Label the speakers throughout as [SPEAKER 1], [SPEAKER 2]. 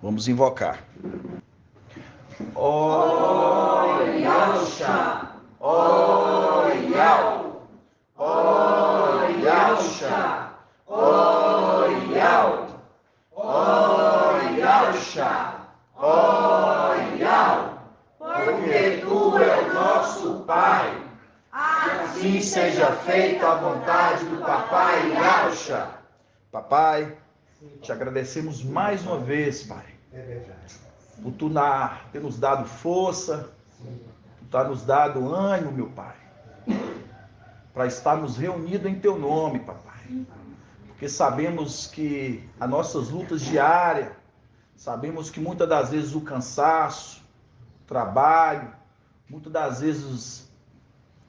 [SPEAKER 1] Vamos invocar.
[SPEAKER 2] Ó Yalcha, ó Yal, ó Yalcha, ó Yal, ó Yalcha, ó Yal, porque tu é o nosso Pai. Assim seja feita a vontade do Papai Yalcha.
[SPEAKER 1] Papai, te agradecemos mais uma vez, Pai, por tu ter nos dado força, por tu nos dado ânimo, meu Pai, para estarmos reunidos em teu nome, Papai. Porque sabemos que as nossas lutas diárias, sabemos que muitas das vezes o cansaço, o trabalho, muitas das vezes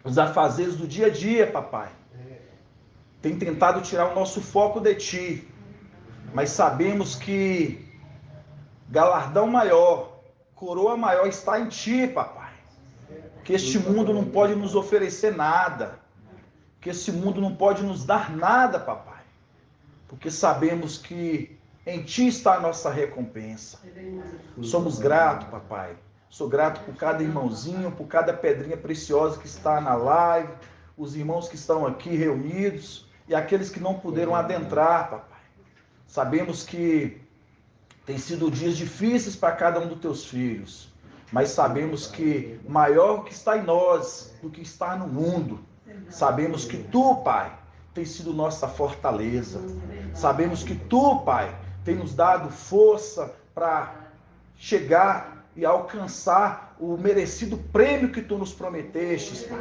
[SPEAKER 1] os afazeres do dia a dia, Papai, tem tentado tirar o nosso foco de Ti. Mas sabemos que galardão maior, coroa maior está em Ti, Papai. Que este mundo não pode nos oferecer nada. Que esse mundo não pode nos dar nada, Papai. Porque sabemos que em Ti está a nossa recompensa. Somos gratos, Papai. Sou grato por cada irmãozinho, por cada pedrinha preciosa que está na live, os irmãos que estão aqui reunidos e aqueles que não puderam adentrar, Papai. Sabemos que tem sido dias difíceis para cada um dos teus filhos, mas sabemos que maior que está em nós do que está no mundo. Sabemos que Tu, Pai, tem sido nossa fortaleza. Sabemos que Tu, Pai, tem nos dado força para chegar e alcançar o merecido prêmio que Tu nos prometestes, Pai.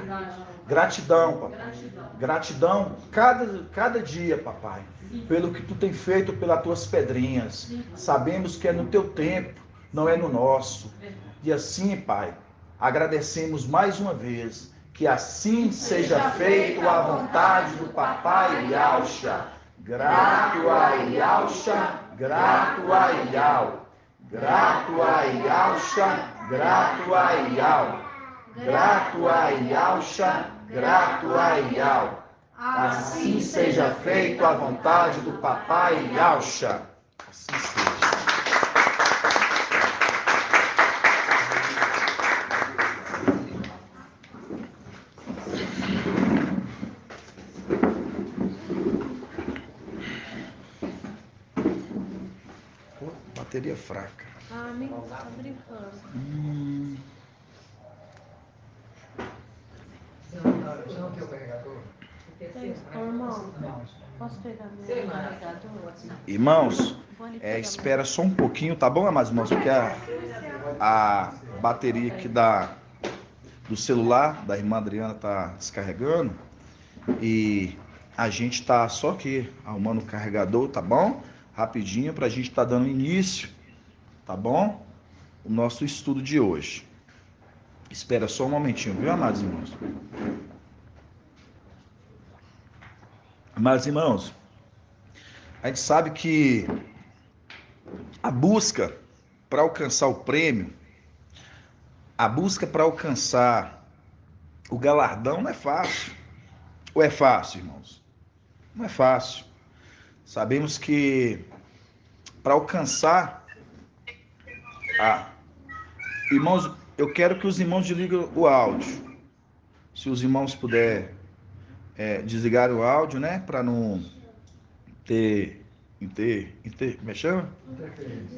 [SPEAKER 1] Gratidão, Papai. Gratidão cada dia, Papai, pelo que Tu tem feito pelas Tuas pedrinhas. Sabemos que é no Teu tempo, não é no nosso. E assim, Pai, agradecemos mais uma vez. Que assim seja feito a vontade do Papai Yalcha. Grato a Yalcha, grato a Yal. Grato a Yalcha, grato a Yal. Grato a Yalcha, grato a Yal. Assim seja feito a vontade do Papai Yalcha. Assim seja. Bateria fraca.
[SPEAKER 3] Ah, nem tá brincando.
[SPEAKER 4] Você não tem o carregador?
[SPEAKER 3] Tem, irmão, posso pegar meu carregador?
[SPEAKER 1] Irmãos, espera só um pouquinho, tá bom, amados irmãos? Porque a bateria aqui do celular da irmã Adriana tá descarregando e a gente tá só aqui arrumando o carregador, tá bom? Rapidinho pra gente tá dando início, tá bom? O nosso estudo de hoje. Espera só um momentinho, viu, amados irmãos? Amados irmãos, a gente sabe que a busca para alcançar o prêmio, a busca para alcançar o galardão não é fácil. Ou é fácil, irmãos? Não é fácil. Sabemos que para alcançar... Irmãos, eu quero que os irmãos desliguem o áudio. Se os irmãos puderem desligar o áudio, né? Para não ter como é que chama?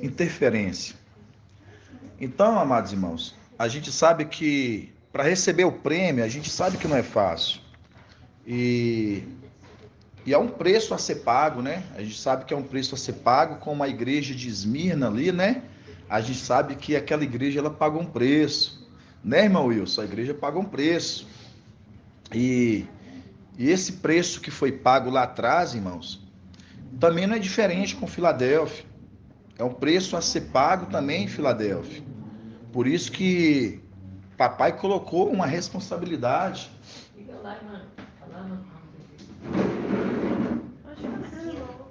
[SPEAKER 1] Interferência. Então, amados irmãos, a gente sabe que para receber o prêmio, a gente sabe que não é fácil. E há um preço a ser pago, né? A gente sabe que é um preço a ser pago, como a igreja de Esmirna ali, né? A gente sabe que aquela igreja, ela pagou um preço. Né, irmão Wilson? A igreja pagou um preço. E esse preço que foi pago lá atrás, irmãos, também não é diferente com Filadélfia. É um preço a ser pago também em Filadélfia. Por isso que papai colocou uma responsabilidade.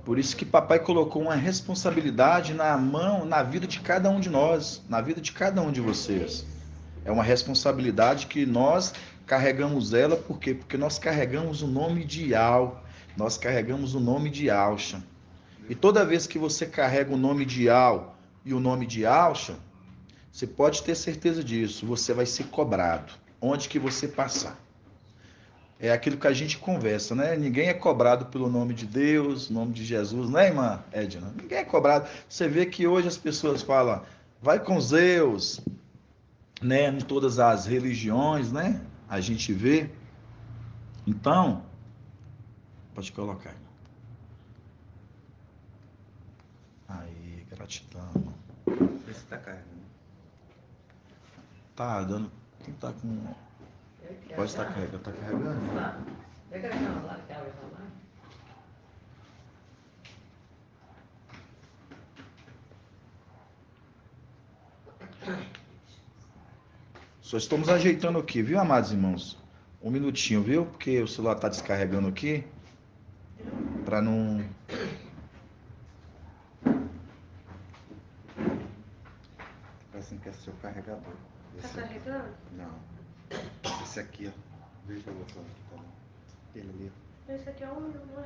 [SPEAKER 1] Por isso que papai colocou uma responsabilidade na vida de cada um de nós, na vida de cada um de vocês. É uma responsabilidade que nós carregamos ela, por quê? Porque nós carregamos o nome de Yal, nós carregamos o nome de Yalcha. E toda vez que você carrega o nome de Yal e o nome de Alcha, você pode ter certeza disso, você vai ser cobrado, onde que você passar. É aquilo que a gente conversa, né? Ninguém é cobrado pelo nome de Deus, nome de Jesus, né, irmã Edna? Ninguém é cobrado. Você vê que hoje as pessoas falam, vai com Zeus, né? Em todas as religiões, né? A gente vê. Então, pode colocar. Aí, gratidão.
[SPEAKER 5] Vê se tá carregando.
[SPEAKER 1] Tá dando. Quem tá com. Pode estar carregando. Tá carregando?
[SPEAKER 2] Vai carregar lá, que abre lá.
[SPEAKER 1] Só estamos ajeitando aqui, viu, amados irmãos? Um minutinho, viu? Porque o celular tá descarregando aqui. Pra não.
[SPEAKER 5] Parece que é seu carregador.
[SPEAKER 3] Tá
[SPEAKER 5] Esse aqui.
[SPEAKER 3] carregando?
[SPEAKER 5] Não. Esse aqui, ó. Veja o outro aqui, tá bom? Ele ali.
[SPEAKER 3] Esse aqui é o meu, não é?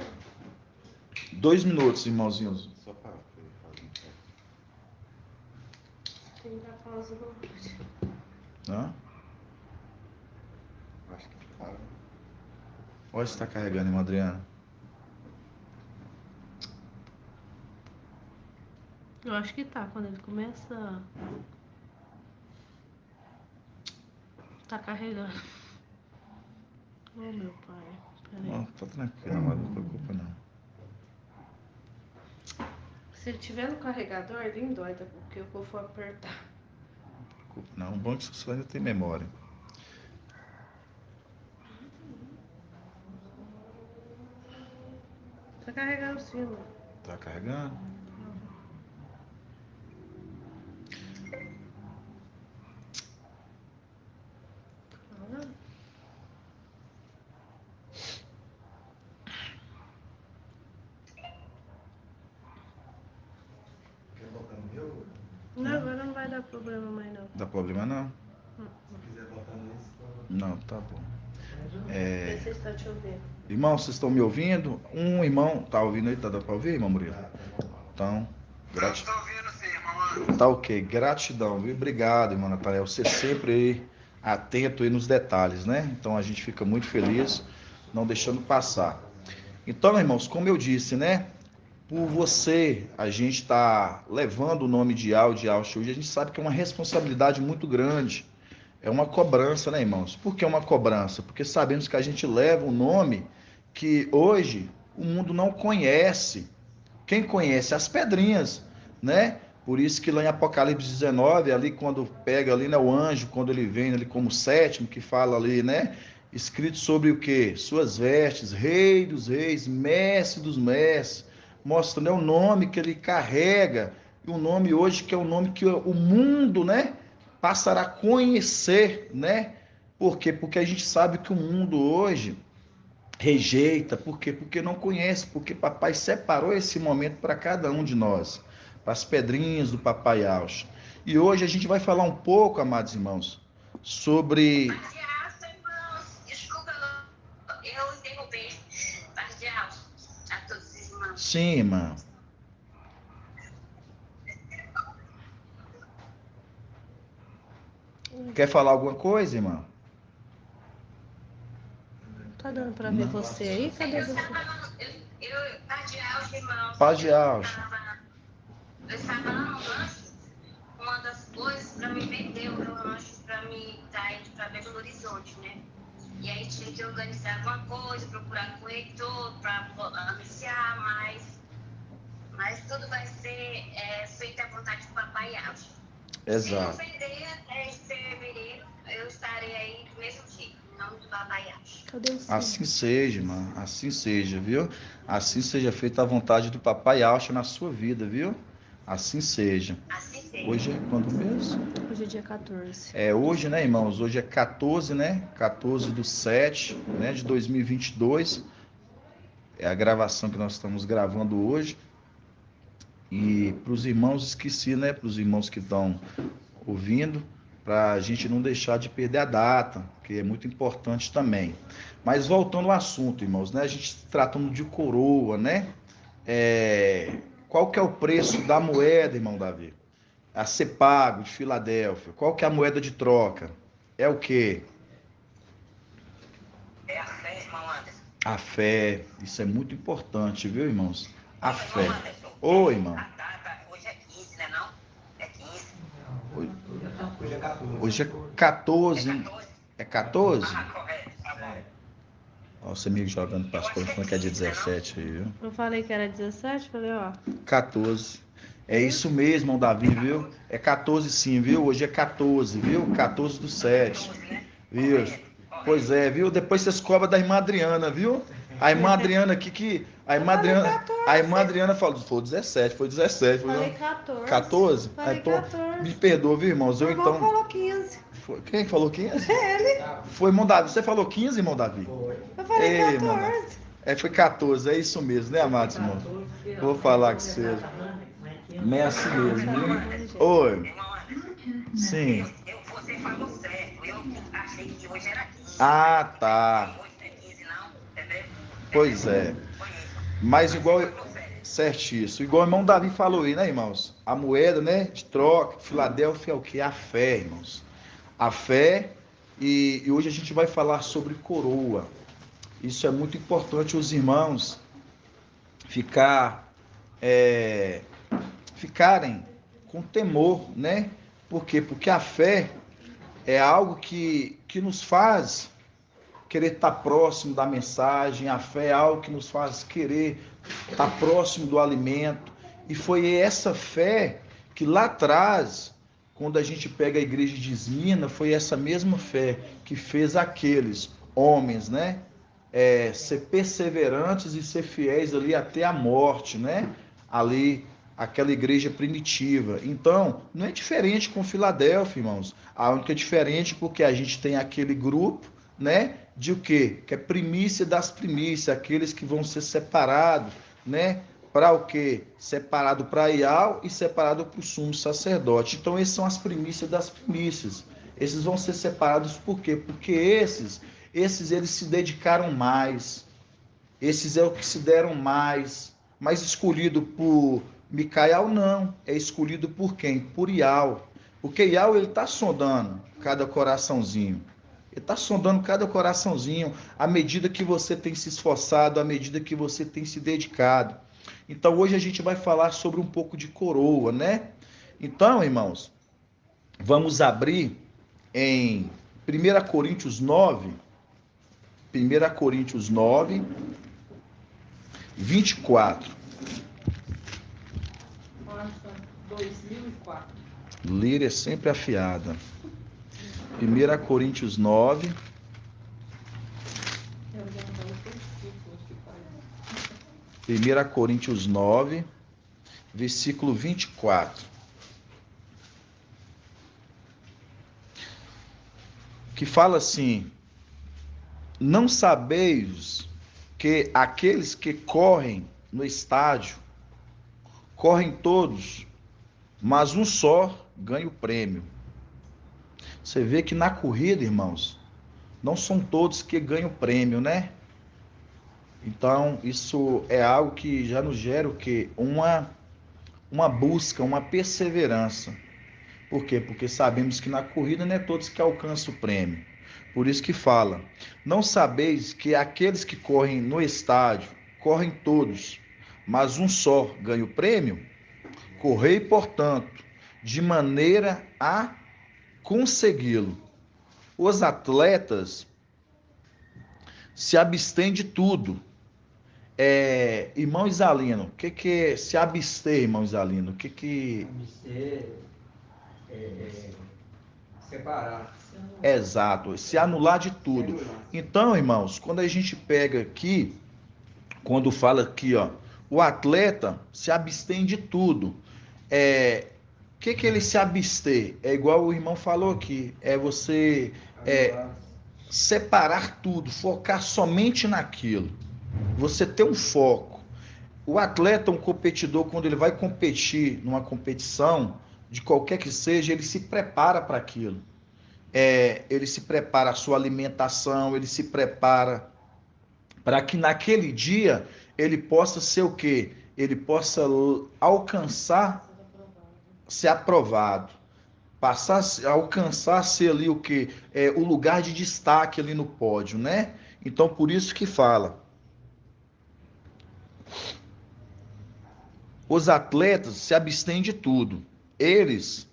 [SPEAKER 1] 2 minutos, irmãozinhos.
[SPEAKER 5] Só para fazer um teste.
[SPEAKER 3] Tem que dar pausa no vídeo.
[SPEAKER 1] Hã?
[SPEAKER 5] Acho que tá, né?
[SPEAKER 1] Olha se tá carregando, irmã Adriana.
[SPEAKER 3] Eu acho que tá, quando ele começa. Tá carregando. Oh, meu pai. Peraí.
[SPEAKER 1] Não, tá tranquilo, amado, não se preocupa não.
[SPEAKER 3] Se ele tiver no carregador, ele endoida, porque o que eu for apertar.
[SPEAKER 1] Não se preocupa não. O bom é que você ainda tem memória.
[SPEAKER 3] Tá carregando sim, mano.
[SPEAKER 1] Tá carregando?
[SPEAKER 5] Quer botar no meu?
[SPEAKER 3] Não, agora não vai dar problema mais não.
[SPEAKER 1] Não dá problema não?
[SPEAKER 5] Se quiser botar nesse,
[SPEAKER 1] Não, tá bom.
[SPEAKER 3] Vê se está te ouvindo.
[SPEAKER 1] Irmão, vocês estão me ouvindo? Um irmão tá ouvindo aí? Tá dando pra ouvir, irmão Murilo? Então, gratidão. Tá ok, gratidão, viu? Obrigado, irmão Natanael. Você sempre aí atento aí nos detalhes, né? Então a gente fica muito feliz, não deixando passar. Então, irmãos, como eu disse, né? Por você, a gente está levando o nome de Alcha hoje, a gente sabe que é uma responsabilidade muito grande. É uma cobrança, né, irmãos? Por que uma cobrança? Porque sabemos que a gente leva um nome que hoje o mundo não conhece. Quem conhece? As pedrinhas, né? Por isso que lá em Apocalipse 19, ali quando pega ali, né, o anjo, quando ele vem ali como sétimo, que fala ali, né? Escrito sobre o quê? Suas vestes, rei dos reis, mestre dos mestres, mostrando, né, o nome que ele carrega, e o nome hoje que é o nome que o mundo, né, passará a conhecer, né? Por quê? Porque a gente sabe que o mundo hoje rejeita, por quê? Porque não conhece, porque papai separou esse momento para cada um de nós, para as pedrinhas do papai Alcha. E hoje a gente vai falar um pouco, amados irmãos, sobre...
[SPEAKER 6] Desculpa, eu interrompi. Paz de Alcha a todos os irmãos.
[SPEAKER 1] Sim, irmã. Quer falar alguma coisa, irmã?
[SPEAKER 3] Tá dando pra ver você aí? Cadê
[SPEAKER 6] Eu
[SPEAKER 3] você?
[SPEAKER 6] Paz de Alcha, irmãos.
[SPEAKER 1] Paz de Alcha.
[SPEAKER 6] Eu estava lá no rancho, uma das coisas para me vender o meu rancho, para mim estar indo para Belo Horizonte, né? E aí tinha que organizar alguma coisa, procurar corretor para anunciar, mas tudo vai ser feito à vontade do papai Alcha.
[SPEAKER 1] Exato.
[SPEAKER 6] Se eu vender até fevereiro, eu estarei aí do mesmo jeito, em nome do papai Alcha.
[SPEAKER 3] Cadê o Cid?
[SPEAKER 1] Assim seja, irmã. Assim seja, viu? Assim seja feita a vontade do papai Alcha na sua vida, viu? Assim seja.
[SPEAKER 6] Assim seja.
[SPEAKER 1] Hoje é quando mesmo?
[SPEAKER 3] Hoje é dia 14.
[SPEAKER 1] É hoje, né, irmãos? Hoje é 14, né? 14/7, né, de 2022. É a gravação que nós estamos gravando hoje. E para os irmãos, esqueci, né? Para os irmãos que estão ouvindo, para a gente não deixar de perder a data, que é muito importante também. Mas voltando ao assunto, irmãos, né? A gente tratando de coroa, né? Qual que é o preço da moeda, irmão Davi? a ser pago de Filadélfia? Qual que é a moeda de troca? É o quê?
[SPEAKER 6] É a fé, irmão Anderson.
[SPEAKER 1] A fé. Isso é muito importante, viu, irmãos? A
[SPEAKER 6] Irmão
[SPEAKER 1] fé.
[SPEAKER 6] Anderson,
[SPEAKER 1] Ô, irmão.
[SPEAKER 6] a data hoje é 15, né não? É 15.
[SPEAKER 4] Hoje é 14.
[SPEAKER 1] Hoje é 14, hein?
[SPEAKER 6] 14?
[SPEAKER 1] É 14?
[SPEAKER 6] Ah, correto, tá bom.
[SPEAKER 1] Ó, você me jogando para as coisas, falando que é dia 17 aí, viu?
[SPEAKER 3] Eu falei que era 17, falei, ó.
[SPEAKER 1] 14. É isso mesmo, irmão Davi, viu? É 14 sim, viu? Hoje é 14, viu? 14 do 7.
[SPEAKER 6] 14, né?
[SPEAKER 1] Viu? Pois é, viu? Depois vocês cobram da irmã Adriana, viu? A irmã Adriana aqui que. A irmã Adriana falou, foi 17, foi 17. Foi,
[SPEAKER 3] Falei
[SPEAKER 1] não?
[SPEAKER 3] 14.
[SPEAKER 1] 14?
[SPEAKER 3] Falei
[SPEAKER 1] Então,
[SPEAKER 3] 14.
[SPEAKER 1] me perdoa, viu, irmãos? Eu
[SPEAKER 3] O irmão
[SPEAKER 1] então.
[SPEAKER 3] falou 15.
[SPEAKER 1] Quem falou 15?
[SPEAKER 3] Ele.
[SPEAKER 1] Foi, irmão Davi. Você falou 15, irmão Davi?
[SPEAKER 4] Foi.
[SPEAKER 3] Eu falei
[SPEAKER 1] Ei,
[SPEAKER 3] 14.
[SPEAKER 1] irmão Davi. É, foi 14, é isso mesmo, né, amados irmãos? Vou falar com você. Não é assim mesmo, viu? Oi.
[SPEAKER 6] Irmão Anderson,
[SPEAKER 1] Sim.
[SPEAKER 6] você falou certo. Eu achei que hoje era 15.
[SPEAKER 1] Ah, tá.
[SPEAKER 6] Hoje não é 15 não, entendeu?
[SPEAKER 1] Pois é.
[SPEAKER 6] Foi isso.
[SPEAKER 1] Mas igual.
[SPEAKER 6] Falou certo.
[SPEAKER 1] Certíssimo. Igual o irmão Davi falou aí, né, irmãos? A moeda, né, de troca, Filadélfia é o quê? A fé, irmãos. A fé. E hoje a gente vai falar sobre coroa. Isso é muito importante os irmãos ficarem com temor, né? Por quê? Porque a fé é algo que nos faz querer estar próximo da mensagem, a fé é algo que nos faz querer estar próximo do alimento. E foi essa fé que lá atrás, quando a gente pega a igreja de Esmirna, foi essa mesma fé que fez aqueles homens, né? Ser perseverantes e ser fiéis ali até a morte, né? Ali, aquela igreja primitiva. Então, não é diferente com Filadélfia, irmãos. A única diferente porque a gente tem aquele grupo, né? De o quê? Que é primícia das primícias, aqueles que vão ser separados, né? Para o quê? Separado para Ial e separado para o sumo sacerdote. Então, esses são as primícias das primícias. Esses vão ser separados por quê? Porque esses eles se dedicaram mais. Esses é o que se deram mais. Mas escolhido por Micael, não. É escolhido por quem? Por Ial. Porque Ial, ele está sondando cada coraçãozinho. Ele está sondando cada coraçãozinho à medida que você tem se esforçado, à medida que você tem se dedicado. Então, hoje a gente vai falar sobre um pouco de coroa, né? Então, irmãos, vamos abrir em 1 Coríntios 9, 1 Coríntios 9, 24.
[SPEAKER 2] 2004.
[SPEAKER 1] Ler é sempre afiada. 1 Coríntios 9,
[SPEAKER 2] Eu já não falei versículos que faz.
[SPEAKER 1] 1 Coríntios 9, versículo 24. Que fala assim: não sabeis que aqueles que correm no estádio, correm todos, mas um só ganha o prêmio. Você vê que na corrida, irmãos, não são todos que ganham o prêmio, né? Então, isso é algo que já nos gera o quê? Uma busca, uma perseverança. Por quê? Porque sabemos que na corrida não é todos que alcançam o prêmio. Por isso que fala: não sabeis que aqueles que correm no estádio, correm todos, mas um só ganha o prêmio? Correi, portanto, de maneira a consegui-lo. Os atletas se abstêm de tudo. Irmão Isalino, o que é se abster, irmão Isalino? O que...
[SPEAKER 4] Separar.
[SPEAKER 1] Exato, se anular de tudo. Então, irmãos, quando a gente pega aqui, quando fala aqui, ó, o atleta se abstém de tudo. O que ele se abster? É igual o irmão falou aqui, é você separar tudo, focar somente naquilo. Você ter um foco. O atleta, um competidor, quando ele vai competir numa competição, de qualquer que seja, ele se prepara para aquilo. Ele se prepara a sua alimentação, ele se prepara para que naquele dia ele possa ser o quê? Ele possa alcançar ser aprovado, passar a alcançar ser ali o que o lugar de destaque ali no pódio, né? Então por isso que fala. Os atletas se abstêm de tudo. Eles,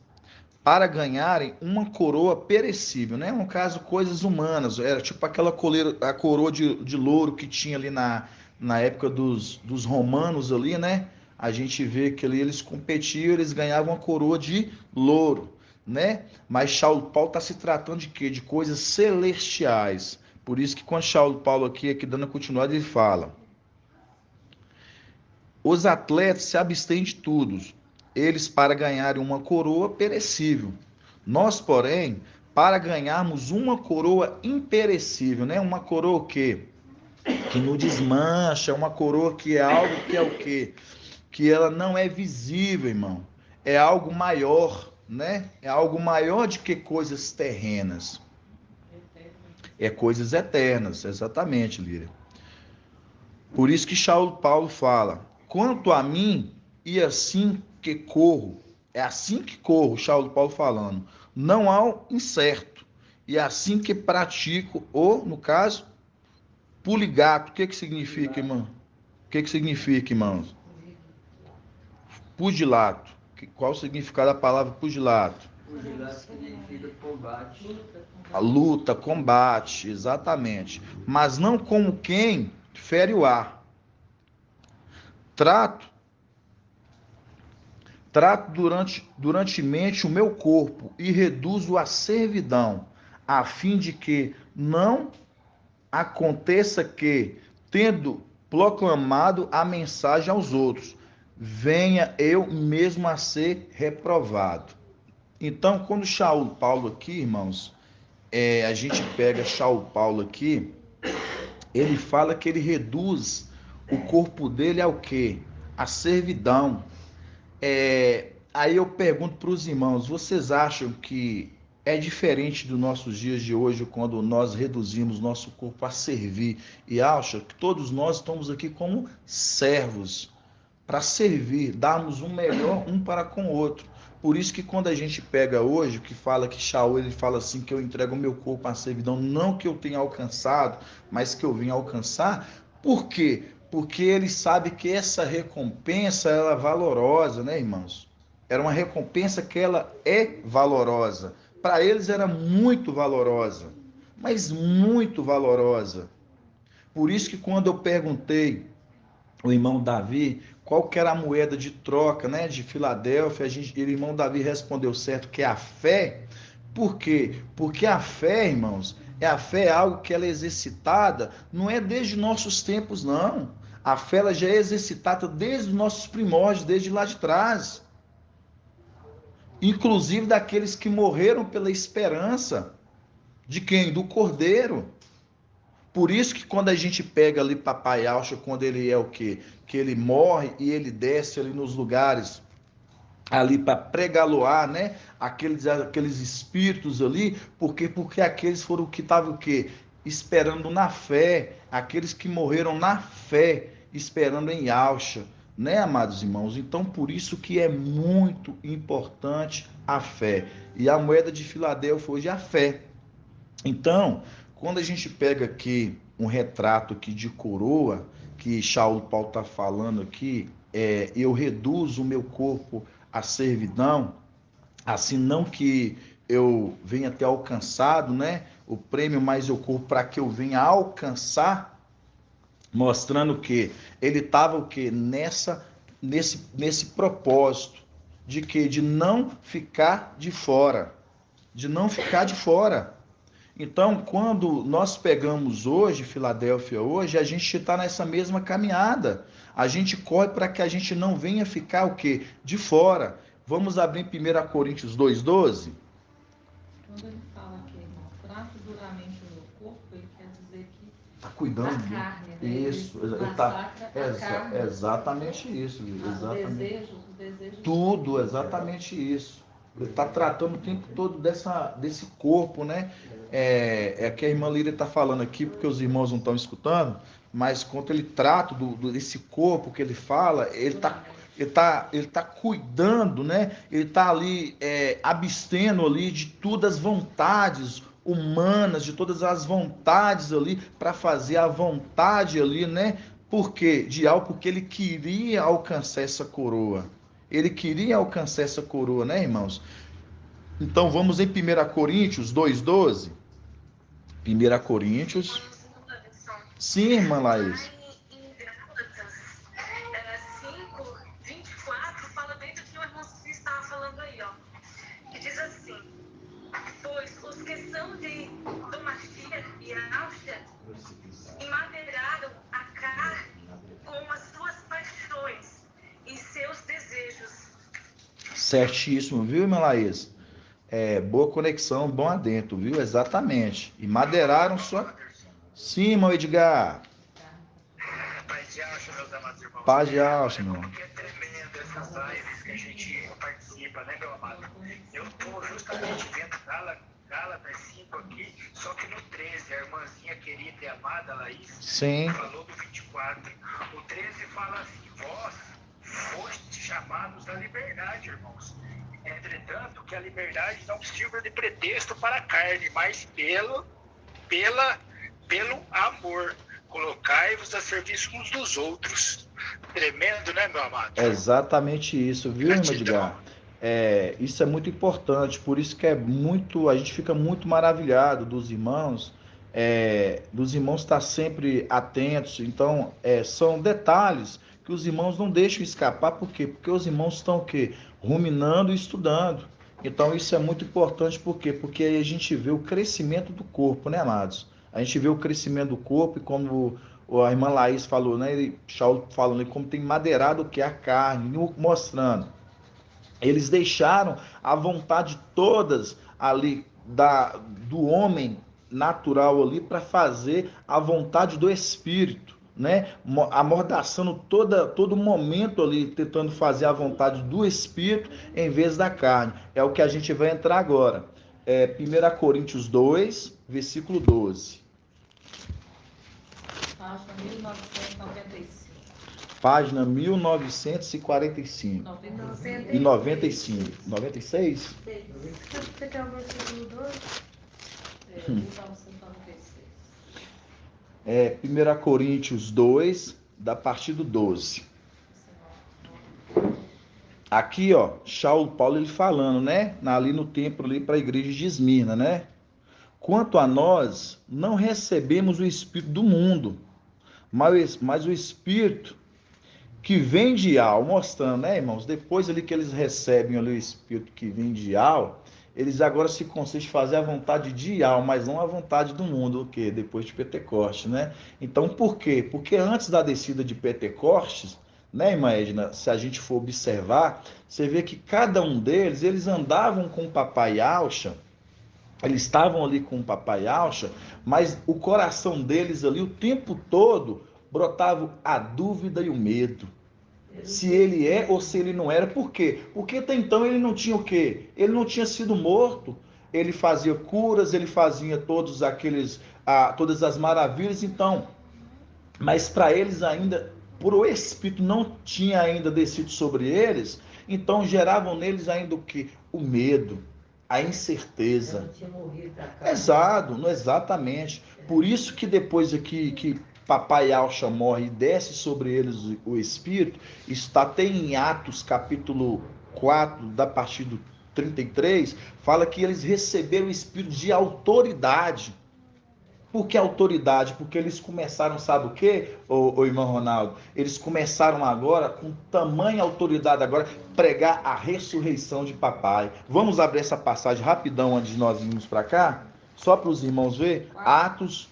[SPEAKER 1] para ganharem uma coroa perecível, né? No caso, coisas humanas. Era tipo aquela a coroa de louro que tinha ali na época dos romanos ali, né? A gente vê que ali eles competiam, eles ganhavam uma coroa de louro, né? Mas Paulo está se tratando de quê? De coisas celestiais. Por isso que quando Paulo aqui dando a continuidade, ele fala: os atletas se abstêm de tudo, eles para ganharem uma coroa perecível. Nós, porém, para ganharmos uma coroa imperecível, né? Uma coroa que não desmancha, uma coroa que é algo que é o quê? Que ela não é visível, irmão. É algo maior, né? É algo maior do que coisas terrenas. É coisas eternas, exatamente, Líria. Por isso que Paulo fala: quanto a mim, e assim que corro, é assim que corro, Paulo falando, não há o incerto, e é assim que pratico, ou, no caso, puligato. O que significa, irmão? O que significa, irmãos? Pugilato. Qual o significado da palavra pugilato?
[SPEAKER 2] Pugilato significa combate.
[SPEAKER 1] A luta, combate, exatamente. Mas não como quem fere o ar. Trato durantemente o meu corpo e reduzo a servidão, a fim de que não aconteça que, tendo proclamado a mensagem aos outros, venha eu mesmo a ser reprovado. Então, quando Paulo aqui, irmãos, a gente pega Paulo aqui, ele fala que ele reduz o corpo dele ao quê? A servidão. Aí eu pergunto para os irmãos, vocês acham que é diferente dos nossos dias de hoje, quando nós reduzimos nosso corpo a servir, e acham que todos nós estamos aqui como servos, para servir, darmos um melhor um para com o outro. Por isso que quando a gente pega hoje, que fala que Shaul, ele fala assim, que eu entrego o meu corpo à servidão, não que eu tenha alcançado, mas que eu vim alcançar. Por quê? Porque ele sabe que essa recompensa, ela é valorosa, né, irmãos? Era uma recompensa que ela é valorosa. Para eles era muito valorosa, mas muito valorosa. Por isso que quando eu perguntei o irmão Davi qual que era a moeda de troca, né, de Filadélfia, o irmão Davi respondeu certo, que é a fé. Por quê? Porque a fé, irmãos, a fé é algo que ela é exercitada, não é desde nossos tempos, não. A fé ela já é exercitada desde os nossos primórdios, desde lá de trás. Inclusive daqueles que morreram pela esperança. De quem? Do Cordeiro. Por isso que quando a gente pega ali Papai Alcha, quando ele é o quê? Que ele morre e ele desce ali nos lugares ali para pregaloar, né? Aqueles espíritos ali, porque aqueles foram que estavam o quê? Esperando na fé, aqueles que morreram na fé, esperando em Alcha, né, amados irmãos? Então, por isso que é muito importante a fé. E a moeda de Filadélfia hoje é a fé. Então, quando a gente pega aqui um retrato aqui de coroa, que Paulo está falando aqui, eu reduzo o meu corpo à servidão, assim não que eu venha ter alcançado, né, o prêmio, mas eu corro para que eu venha alcançar, mostrando que ele estava o quê? Nesse propósito de que de não ficar de fora, de não ficar de fora. Então, quando nós pegamos hoje, Filadélfia hoje, a gente está nessa mesma caminhada. A gente corre para que a gente não venha ficar o quê? De fora. Vamos abrir 1 Coríntios 2,12?
[SPEAKER 2] Quando ele fala aqui, irmão, trato duramente o meu corpo, ele quer dizer que
[SPEAKER 1] Está cuidando
[SPEAKER 2] da carne, né?
[SPEAKER 1] Isso, exatamente isso. Exatamente.
[SPEAKER 2] Os desejos.
[SPEAKER 1] Tudo, exatamente isso. Ele está tratando o tempo todo desse corpo, né? É que a irmã Líria está falando aqui, porque os irmãos não estão escutando, mas quando ele trata desse corpo que ele fala, ele ele tá cuidando, né? Ele tá ali abstendo ali de todas as vontades humanas, de todas as vontades ali para fazer a vontade ali, né? Por quê? De algo porque ele queria alcançar essa coroa. Ele queria alcançar essa coroa, né, irmãos? Então vamos em 1 Coríntios 2:12. 1 Coríntios. Sim, irmã Laís.
[SPEAKER 6] Em Gálatas 5:24 fala bem do que o irmão Ceci estava falando aí, ó. Que diz assim: pois os que são de Domatia e Áustria emadeiraram a carne com as suas paixões e seus desejos.
[SPEAKER 1] Certíssimo, viu, irmã Laís? Boa conexão, bom adentro, viu? Exatamente. E madeiraram sua... Sim, irmão Edgar.
[SPEAKER 7] Paz de Alcha, meus amados irmãos.
[SPEAKER 1] Paz de Alcha, meu irmão.
[SPEAKER 7] Porque é tremendo essas lives que a gente participa, né, meu amado? Eu estou justamente vendo Gálatas 5 aqui, só que no 13, a irmãzinha querida e amada Laís
[SPEAKER 1] Sim.
[SPEAKER 7] falou do 24. O 13 fala assim: vós foste chamados à liberdade, irmãos. Entretanto, que a liberdade não sirva de pretexto para a carne, mas pelo amor. Colocai-vos a serviço uns dos outros. Tremendo, né, meu amado?
[SPEAKER 1] Exatamente isso, viu, irmão Edgar? Isso é muito importante, por isso que a gente fica muito maravilhado dos irmãos estar sempre atentos. Então, são detalhes que os irmãos não deixam escapar. Por quê? Porque os irmãos estão o quê? Ruminando e estudando. Então, isso é muito importante. Por quê? Porque aí a gente vê o crescimento do corpo, né, amados? A gente vê o crescimento do corpo e como a irmã Laís falou, né? Shaul falando como tem madeirado o que? A carne, mostrando. Eles deixaram a vontade todas ali do homem natural ali para fazer a vontade do Espírito, né? Amordaçando todo momento ali, tentando fazer a vontade do Espírito em vez da carne. É o que a gente vai entrar agora. 1 Coríntios 2, versículo 12.
[SPEAKER 2] Página 1995.
[SPEAKER 1] Página 1945. 95. 96?
[SPEAKER 3] Você quer o versículo 2?
[SPEAKER 2] 1996.
[SPEAKER 1] 1 Coríntios 2, da partir do 12. Aqui, ó, Paulo ele falando, né? Ali no templo, ali para a igreja de Esmirna, né? Quanto a nós, não recebemos o Espírito do mundo, mas o Espírito que vem de Al, mostrando, né, irmãos? Depois ali que eles recebem ali o Espírito que vem de Al, eles agora se concentram em fazer a vontade de Al, mas não a vontade do mundo, o quê? Depois de Pentecostes, né? Então, por quê? Porque antes da descida de Pentecostes, né, irmã Edna, se a gente for observar, você vê que cada um deles, eles andavam com o papai Alcha, eles estavam ali com o papai Alcha, mas o coração deles ali, o tempo todo, brotava a dúvida e o medo. Se ele é ou se ele não era. Por quê? Porque até então ele não tinha o quê? Ele não tinha sido morto. Ele fazia curas, ele fazia todas as maravilhas. Então, mas para eles ainda, por o Espírito não tinha ainda descido sobre eles, então geravam neles ainda o quê? O medo, a incerteza. Exatamente. Por isso que depois aqui que papai Alcha morre e desce sobre eles o Espírito, está até em Atos capítulo 4, da partir do 33, fala que eles receberam o Espírito de autoridade. Por que autoridade? Porque eles começaram, sabe o quê, ô irmão Ronaldo? Eles começaram agora, com tamanha autoridade agora, pregar a ressurreição de papai. Vamos abrir essa passagem rapidão antes de nós irmos para cá? Só para os irmãos ver. Atos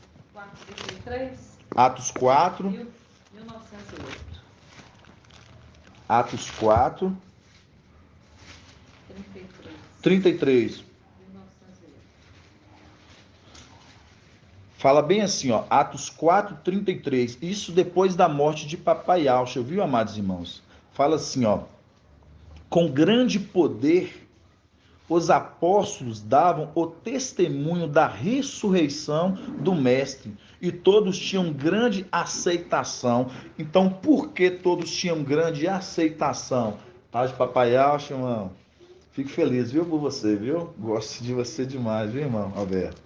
[SPEAKER 1] 4.
[SPEAKER 2] 1908.
[SPEAKER 1] Atos 4.
[SPEAKER 2] 33.
[SPEAKER 1] 33. Fala bem assim, ó, Atos 4, 33. Isso depois da morte de papai Alcha, viu, amados irmãos? Fala assim, ó. Com grande poder, os apóstolos davam o testemunho da ressurreição do Mestre, e todos tinham grande aceitação. Então, por que todos tinham grande aceitação? Tá de papaial, irmão? Fico feliz, viu, por você, viu? Gosto de você demais, viu, irmão Alberto?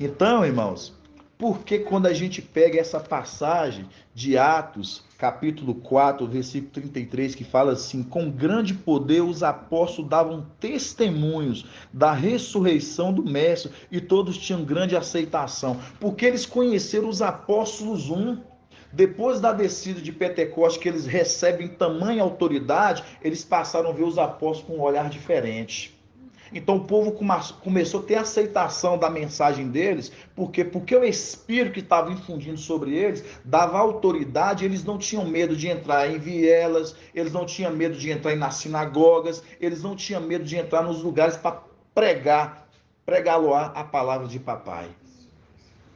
[SPEAKER 1] Então, irmãos, porque quando a gente pega essa passagem de Atos, capítulo 4, versículo 33, que fala assim: com grande poder os apóstolos davam testemunhos da ressurreição do Mestre, e todos tinham grande aceitação, porque eles conheceram os apóstolos depois da descida de Pentecostes, que eles recebem tamanha autoridade, eles passaram a ver os apóstolos com um olhar diferente. Então o povo começou a ter aceitação da mensagem deles, porque o Espírito que estava infundindo sobre eles dava autoridade. Eles não tinham medo de entrar em vielas, eles não tinham medo de entrar nas sinagogas, eles não tinham medo de entrar nos lugares para pregar a palavra de papai.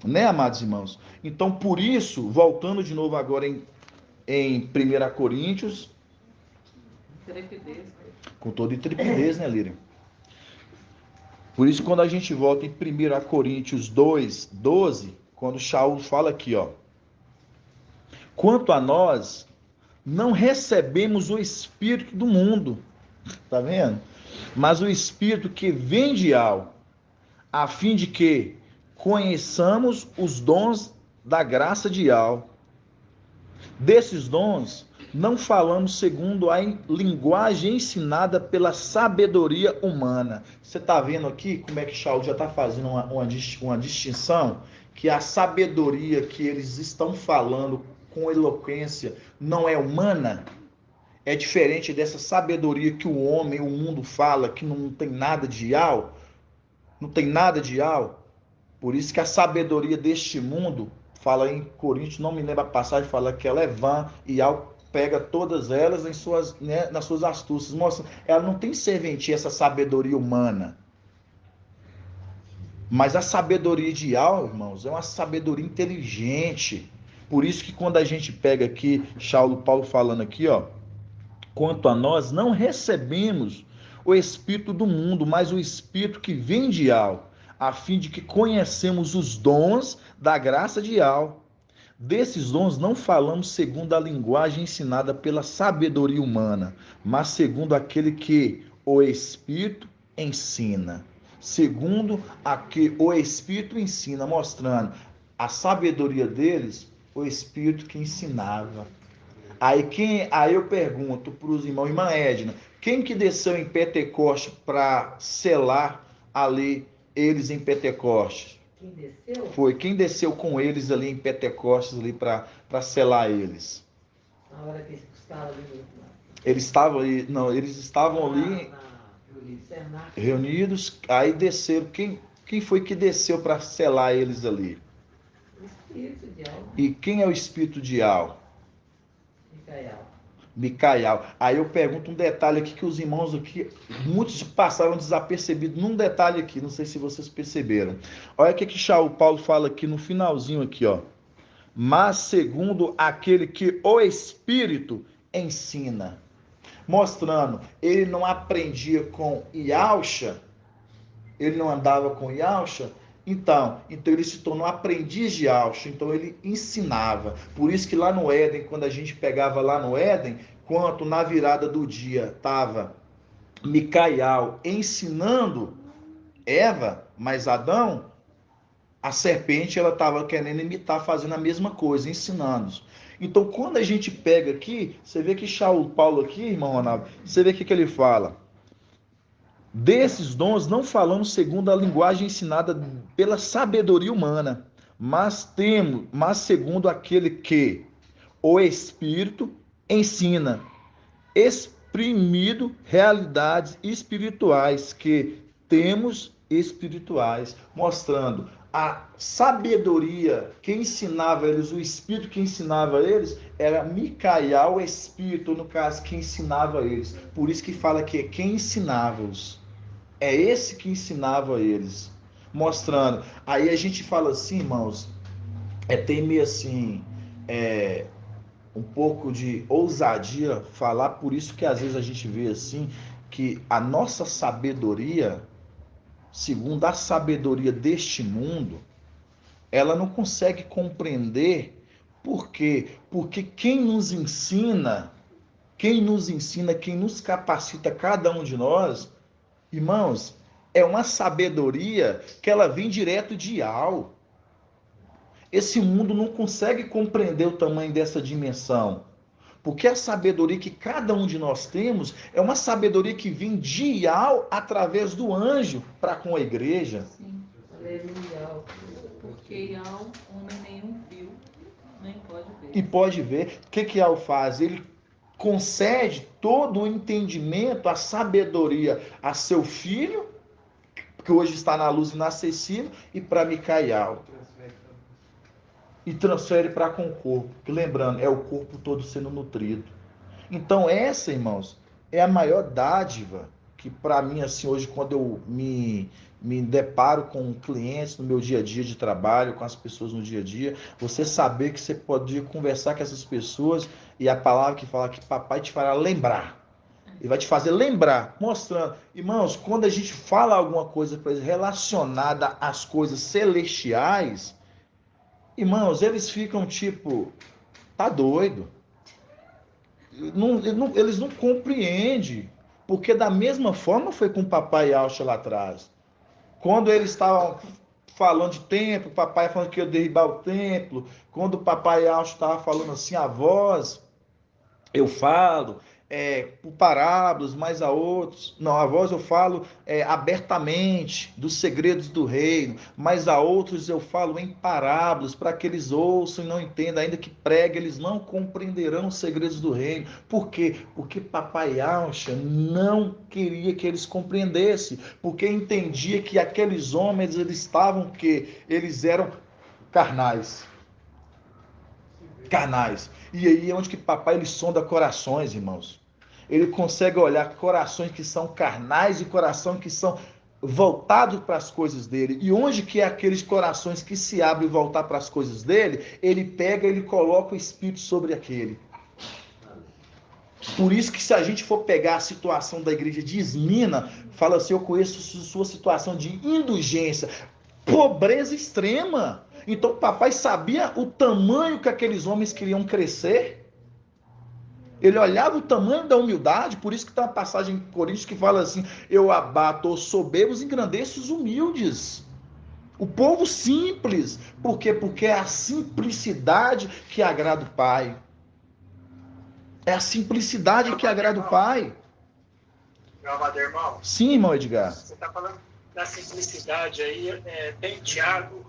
[SPEAKER 1] Né, amados irmãos? Então, por isso, voltando de novo agora em 1 Coríntios, com toda intrepidez, né, Líria? Por isso, quando a gente volta em 1 Coríntios 2, 12, quando Shaul fala aqui, ó: quanto a nós, não recebemos o Espírito do mundo, tá vendo? Mas o Espírito que vem de Al, a fim de que conheçamos os dons da graça de Al. Desses dons, não falamos segundo a linguagem ensinada pela sabedoria humana. Você está vendo aqui como é que Shaul já está fazendo uma distinção? Que a sabedoria que eles estão falando com eloquência não é humana? É diferente dessa sabedoria que o homem, o mundo fala, que não tem nada de Al? Não tem nada de Al? Por isso que a sabedoria deste mundo, fala em Coríntios, não me lembro a passagem, fala que ela é vã, e Al pega todas elas nas suas astúcias. Mostra, ela não tem serventia, essa sabedoria humana. Mas a sabedoria de Al, irmãos, é uma sabedoria inteligente. Por isso que quando a gente pega aqui, Paulo falando aqui, ó: quanto a nós, não recebemos o Espírito do mundo, mas o Espírito que vem de Al, a fim de que conhecemos os dons da graça de Al. Desses dons não falamos segundo a linguagem ensinada pela sabedoria humana, mas segundo aquele que o Espírito ensina. Segundo a que o Espírito ensina, mostrando a sabedoria deles, o Espírito que ensinava. Aí eu pergunto para os irmãos, irmã Edna, quem que desceu em Pentecostes para selar ali eles em Pentecostes?
[SPEAKER 8] Quem desceu?
[SPEAKER 1] Foi quem desceu com eles ali em Pentecostes ali para selar eles.
[SPEAKER 8] Na hora que eles estavam ali.
[SPEAKER 1] Eles estavam ali reunidos, aí desceram. Quem foi que desceu para selar eles ali?
[SPEAKER 8] O Espírito de Al.
[SPEAKER 1] E quem é o Espírito de Al? Micael. Aí eu pergunto um detalhe aqui que os irmãos aqui, muitos passaram desapercebidos num detalhe aqui, não sei se vocês perceberam. Olha o que Shaul Paulo fala aqui no finalzinho aqui, ó: mas segundo aquele que o Espírito ensina. Mostrando, ele não aprendia com Yahusha, ele não andava com Yahusha, então ele se tornou aprendiz de Yahusha, então ele ensinava. Por isso que lá no Éden, quando a gente pegava lá no Éden, quando na virada do dia estava Micael ensinando Eva, mas Adão, a serpente, ela estava querendo imitar, fazendo a mesma coisa, ensinando. Então, quando a gente pega aqui, você vê que Shaul Paulo aqui, irmão Ronaldo, você vê que ele fala: desses dons não falamos segundo a linguagem ensinada pela sabedoria humana, mas segundo aquele que o Espírito ensina, exprimido realidades espirituais que temos espirituais, mostrando a sabedoria que ensinava eles, o Espírito que ensinava eles, era Micael, o Espírito, no caso, que ensinava eles. Por isso que fala que quem ensinava-os. É esse que ensinava eles, mostrando. Aí a gente fala assim, irmãos, tem meio assim, um pouco de ousadia falar, por isso que às vezes a gente vê assim, que a nossa sabedoria, segundo a sabedoria deste mundo, ela não consegue compreender. Por quê? Porque quem nos ensina, quem nos capacita, cada um de nós, irmãos, é uma sabedoria que ela vem direto de Yahweh. Esse mundo não consegue compreender o tamanho dessa dimensão. Porque a sabedoria que cada um de nós temos é uma sabedoria que vem de Yahweh através do anjo para com a igreja.
[SPEAKER 2] Sim.
[SPEAKER 8] Aleluia.
[SPEAKER 2] Porque Yahweh, homem nenhum viu, nem pode ver.
[SPEAKER 1] E pode ver. O que Yahweh faz? Ele concede todo o entendimento, a sabedoria a seu filho, que hoje está na luz inacessível, e para Micael. E transfere para com o corpo. Que, lembrando, é o corpo todo sendo nutrido. Então essa, irmãos, é a maior dádiva que para mim, assim, hoje, quando eu me deparo com clientes no meu dia a dia de trabalho, com as pessoas no dia a dia, você saber que você pode conversar com essas pessoas e a palavra que fala que papai te fará lembrar. Ele vai te fazer lembrar, mostrando. Irmãos, quando a gente fala alguma coisa para eles relacionada às coisas celestiais, irmãos, eles ficam tipo, tá doido. Eles não compreendem. Porque da mesma forma foi com o papai Alcha lá atrás. Quando eles estavam falando de templo, o papai falando que ia derribar o templo. Quando o papai Alcha estava falando assim, a voz, eu falo por parábolas, mas a outros, não, a voz eu falo abertamente dos segredos do reino, mas a outros eu falo em parábolas, para que eles ouçam e não entendam, ainda que pregue, eles não compreenderão os segredos do reino. Por quê? Porque papai Alcha não queria que eles compreendessem, porque entendia que aqueles homens, eles eram carnais. E aí é onde que papai ele sonda corações, irmãos. Ele consegue olhar corações que são carnais e corações que são voltados para as coisas dele. E onde que é aqueles corações que se abrem e voltar para as coisas dele, ele pega, ele coloca o Espírito sobre aquele. Por isso que se a gente for pegar a situação da igreja de Esmina, fala assim, eu conheço sua situação de indulgência, pobreza extrema. Então papai sabia o tamanho que aqueles homens queriam crescer. Ele olhava o tamanho da humildade, por isso que tem uma passagem em Coríntios que fala assim, eu abato os soberbos e engrandeço os humildes. O povo simples. Por quê? Porque é a simplicidade que agrada o Pai. É a simplicidade que agrada o Pai.
[SPEAKER 7] Meu amado irmão.
[SPEAKER 1] Sim, irmão Edgar.
[SPEAKER 7] Você está falando da simplicidade aí, tem Tiago,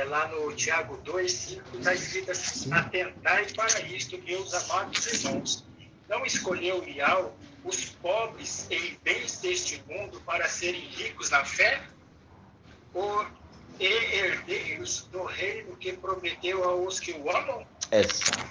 [SPEAKER 7] lá no Tiago 2:5, está escrito assim, atentai para isto, meus amados irmãos. Não escolheu Yahweh os pobres em bens deste mundo para serem ricos na fé? E herdeiros do reino que prometeu aos que o amam?
[SPEAKER 1] Exato.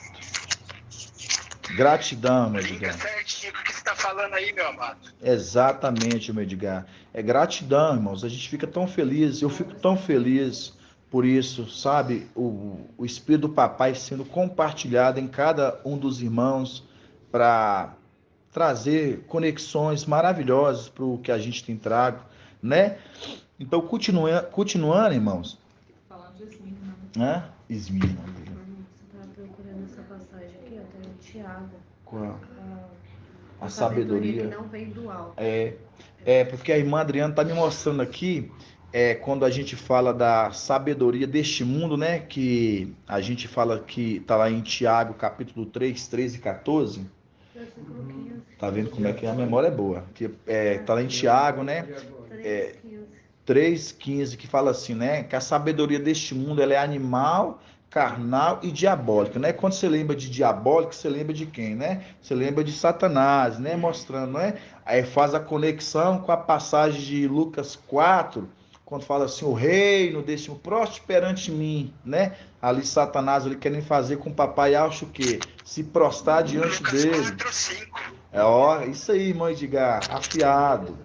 [SPEAKER 1] Gratidão, meu Edgar.
[SPEAKER 7] Liga certinho o que você está falando aí, meu amado.
[SPEAKER 1] Exatamente, meu Edgar. É gratidão, irmãos. A gente fica tão feliz, eu fico tão feliz por isso, sabe? O Espírito do Papai sendo compartilhado em cada um dos irmãos para trazer conexões maravilhosas para o que a gente tem trago, né? Então, continuando, irmãos.
[SPEAKER 2] Falando de Esmina,
[SPEAKER 1] né? Esmina.
[SPEAKER 3] Você está procurando essa passagem aqui, ó, tem o Tiago.
[SPEAKER 1] Qual?
[SPEAKER 3] A
[SPEAKER 1] sabedoria
[SPEAKER 3] que não vem do alto.
[SPEAKER 1] Porque a irmã Adriana está me mostrando aqui, quando a gente fala da sabedoria deste mundo, né? Que a gente fala que está lá em Tiago, capítulo 3, 13 e 14. Tá vendo como é que a memória é boa? Que tá lá em Tiago, né? 3,15, que fala assim, né? Que a sabedoria deste mundo ela é animal, carnal e diabólica, né? Quando você lembra de diabólico, você lembra de quem, né? Você lembra de Satanás, né? Mostrando, né? Aí faz a conexão com a passagem de Lucas 4, quando fala assim, o reino deste próstro perante mim, né? Ali Satanás, ele querendo fazer com o papai acho o quê? Se prostrar diante
[SPEAKER 7] Lucas
[SPEAKER 1] dele.
[SPEAKER 7] 4:5.
[SPEAKER 1] Isso aí, irmão Edgar, afiado.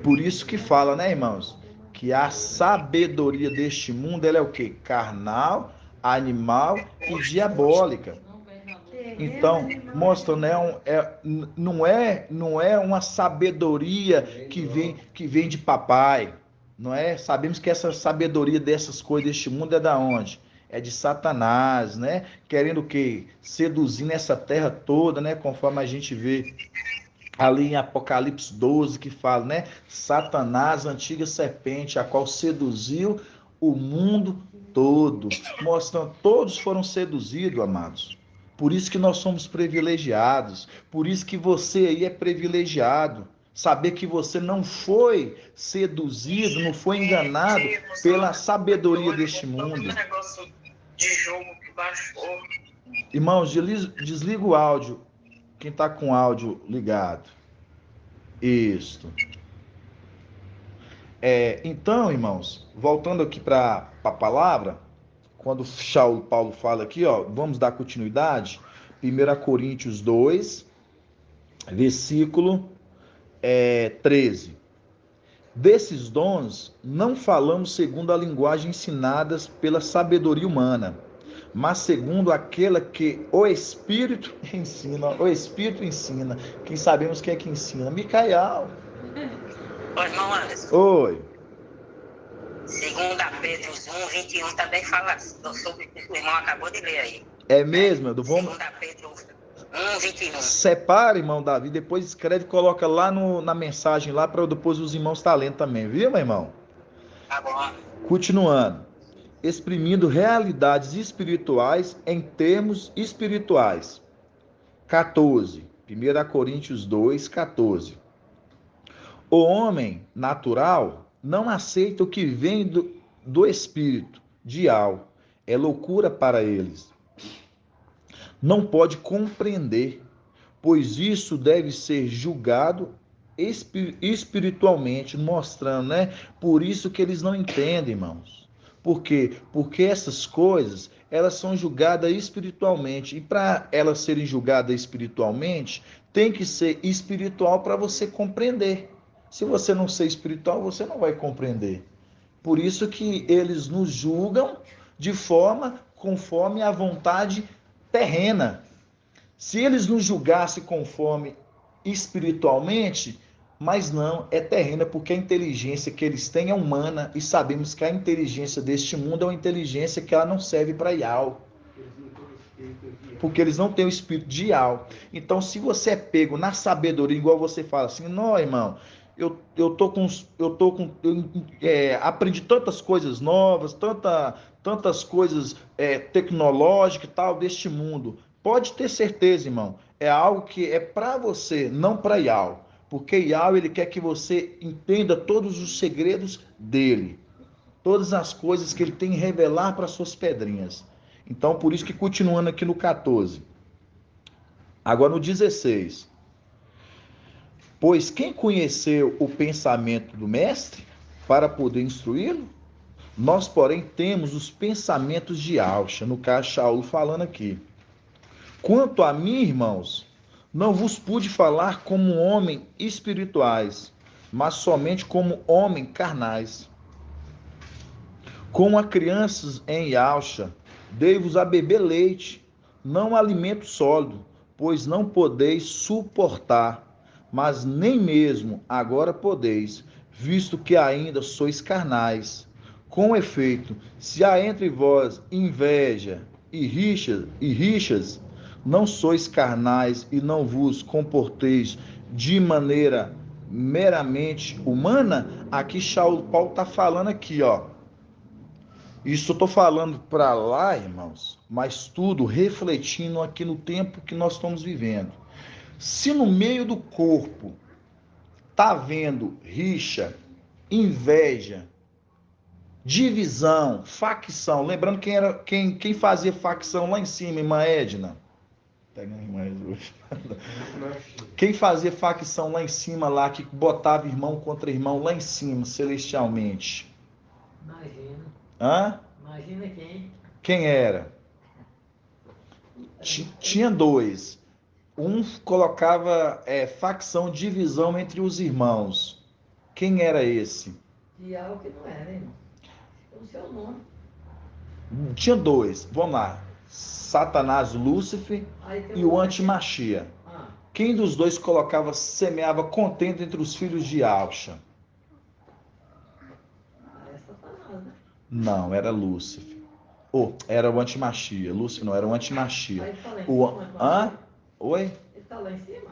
[SPEAKER 1] Por isso que fala, né, irmãos? Que a sabedoria deste mundo, ela é o quê? Carnal, animal e diabólica. Então, mostra, né, não é uma sabedoria que vem de papai. não é? Sabemos que essa sabedoria dessas coisas deste mundo é da onde? É de Satanás, né? Querendo o quê? Seduzindo essa terra toda, né? Conforme a gente vê ali em Apocalipse 12, que fala, né? Satanás, a antiga serpente, a qual seduziu o mundo todo. Mostrando, todos foram seduzidos, amados. Por isso que nós somos privilegiados. Por isso que você aí é privilegiado. Saber que você não foi seduzido, não foi enganado pela sabedoria deste mundo.
[SPEAKER 7] De jogo que baixou.
[SPEAKER 1] Irmãos, desliga o áudio. Quem está com o áudio ligado. Isto. Então, irmãos, voltando aqui para a palavra, quando Paulo fala aqui, ó, vamos dar continuidade. 1 Coríntios 2, versículo 13. Desses dons, não falamos segundo a linguagem ensinadas pela sabedoria humana, mas segundo aquela que o Espírito ensina. O Espírito ensina. Quem sabemos quem é que ensina? Micael.
[SPEAKER 6] Oi, irmão Anderson.
[SPEAKER 1] Oi.
[SPEAKER 6] 2 Pedro 1:21 também fala sobre o que o irmão acabou de ler aí.
[SPEAKER 1] É mesmo? 2
[SPEAKER 6] Pedro 1:21.
[SPEAKER 1] Separa, irmão Davi, depois escreve e coloca lá na mensagem lá para depois os irmãos estar lendo também, viu, meu irmão?
[SPEAKER 6] Tá bom.
[SPEAKER 1] Continuando. Exprimindo realidades espirituais em termos espirituais. 14. 1 Coríntios 2, 14. O homem natural não aceita o que vem do Espírito, dial. É loucura para eles. Não pode compreender, pois isso deve ser julgado espiritualmente, mostrando, né? Por isso que eles não entendem, irmãos. Por quê? Porque essas coisas, elas são julgadas espiritualmente. E para elas serem julgadas espiritualmente, tem que ser espiritual para você compreender. Se você não ser espiritual, você não vai compreender. Por isso que eles nos julgam de forma conforme a vontade terrena. Se eles nos julgassem conforme espiritualmente, mas não, é terrena, porque a inteligência que eles têm é humana, e sabemos que a inteligência deste mundo é uma inteligência que ela não serve para Ial, porque eles não têm o espírito de Ial. Então, se você é pego na sabedoria, igual você fala assim, não, irmão, eu aprendi tantas coisas novas, tantas coisas tecnológicas e tal deste mundo. Pode ter certeza, irmão, é algo que é para você, não para Ial. Porque Ial, ele quer que você entenda todos os segredos dele. Todas as coisas que ele tem a revelar para suas pedrinhas. Então, por isso que continuando aqui no 14. Agora no 16. Pois quem conheceu o pensamento do mestre para poder instruí-lo? Nós, porém, temos os pensamentos de Alcha. No caso, Shaul falando aqui. Quanto a mim, irmãos, não vos pude falar como homens espirituais, mas somente como homens carnais. Como a crianças em Yalcha, dei-vos a beber leite, não alimento sólido, pois não podeis suportar, mas nem mesmo agora podeis, visto que ainda sois carnais. Com efeito, se há entre vós inveja e rixas, não sois carnais e não vos comporteis de maneira meramente humana. Aqui Paulo está falando aqui, ó. Isso eu estou falando para lá, irmãos, mas tudo refletindo aqui no tempo que nós estamos vivendo. Se no meio do corpo está havendo rixa, inveja, divisão, facção, lembrando quem fazia facção lá em cima, irmã Edna? Quem fazia facção lá em cima, lá que botava irmão contra irmão lá em cima, celestialmente?
[SPEAKER 8] Imagina.
[SPEAKER 1] Hã?
[SPEAKER 8] Imagina quem?
[SPEAKER 1] Quem era? Tinha dois. Um colocava facção, divisão entre os irmãos. Quem era esse?
[SPEAKER 8] De algo que não é, né, irmão? O seu nome.
[SPEAKER 1] Tinha dois. Vamos lá. Satanás, Lúcifer e o Antimachia. Quem dos dois semeava contento entre os filhos de Alcha? Não, era Lúcifer. Era o antimachia. Lúcifer não, era o antimachia.
[SPEAKER 8] Aí ele tá lá em
[SPEAKER 1] O...
[SPEAKER 8] cima,
[SPEAKER 1] Hã? Oi?
[SPEAKER 8] Ele tá lá em cima?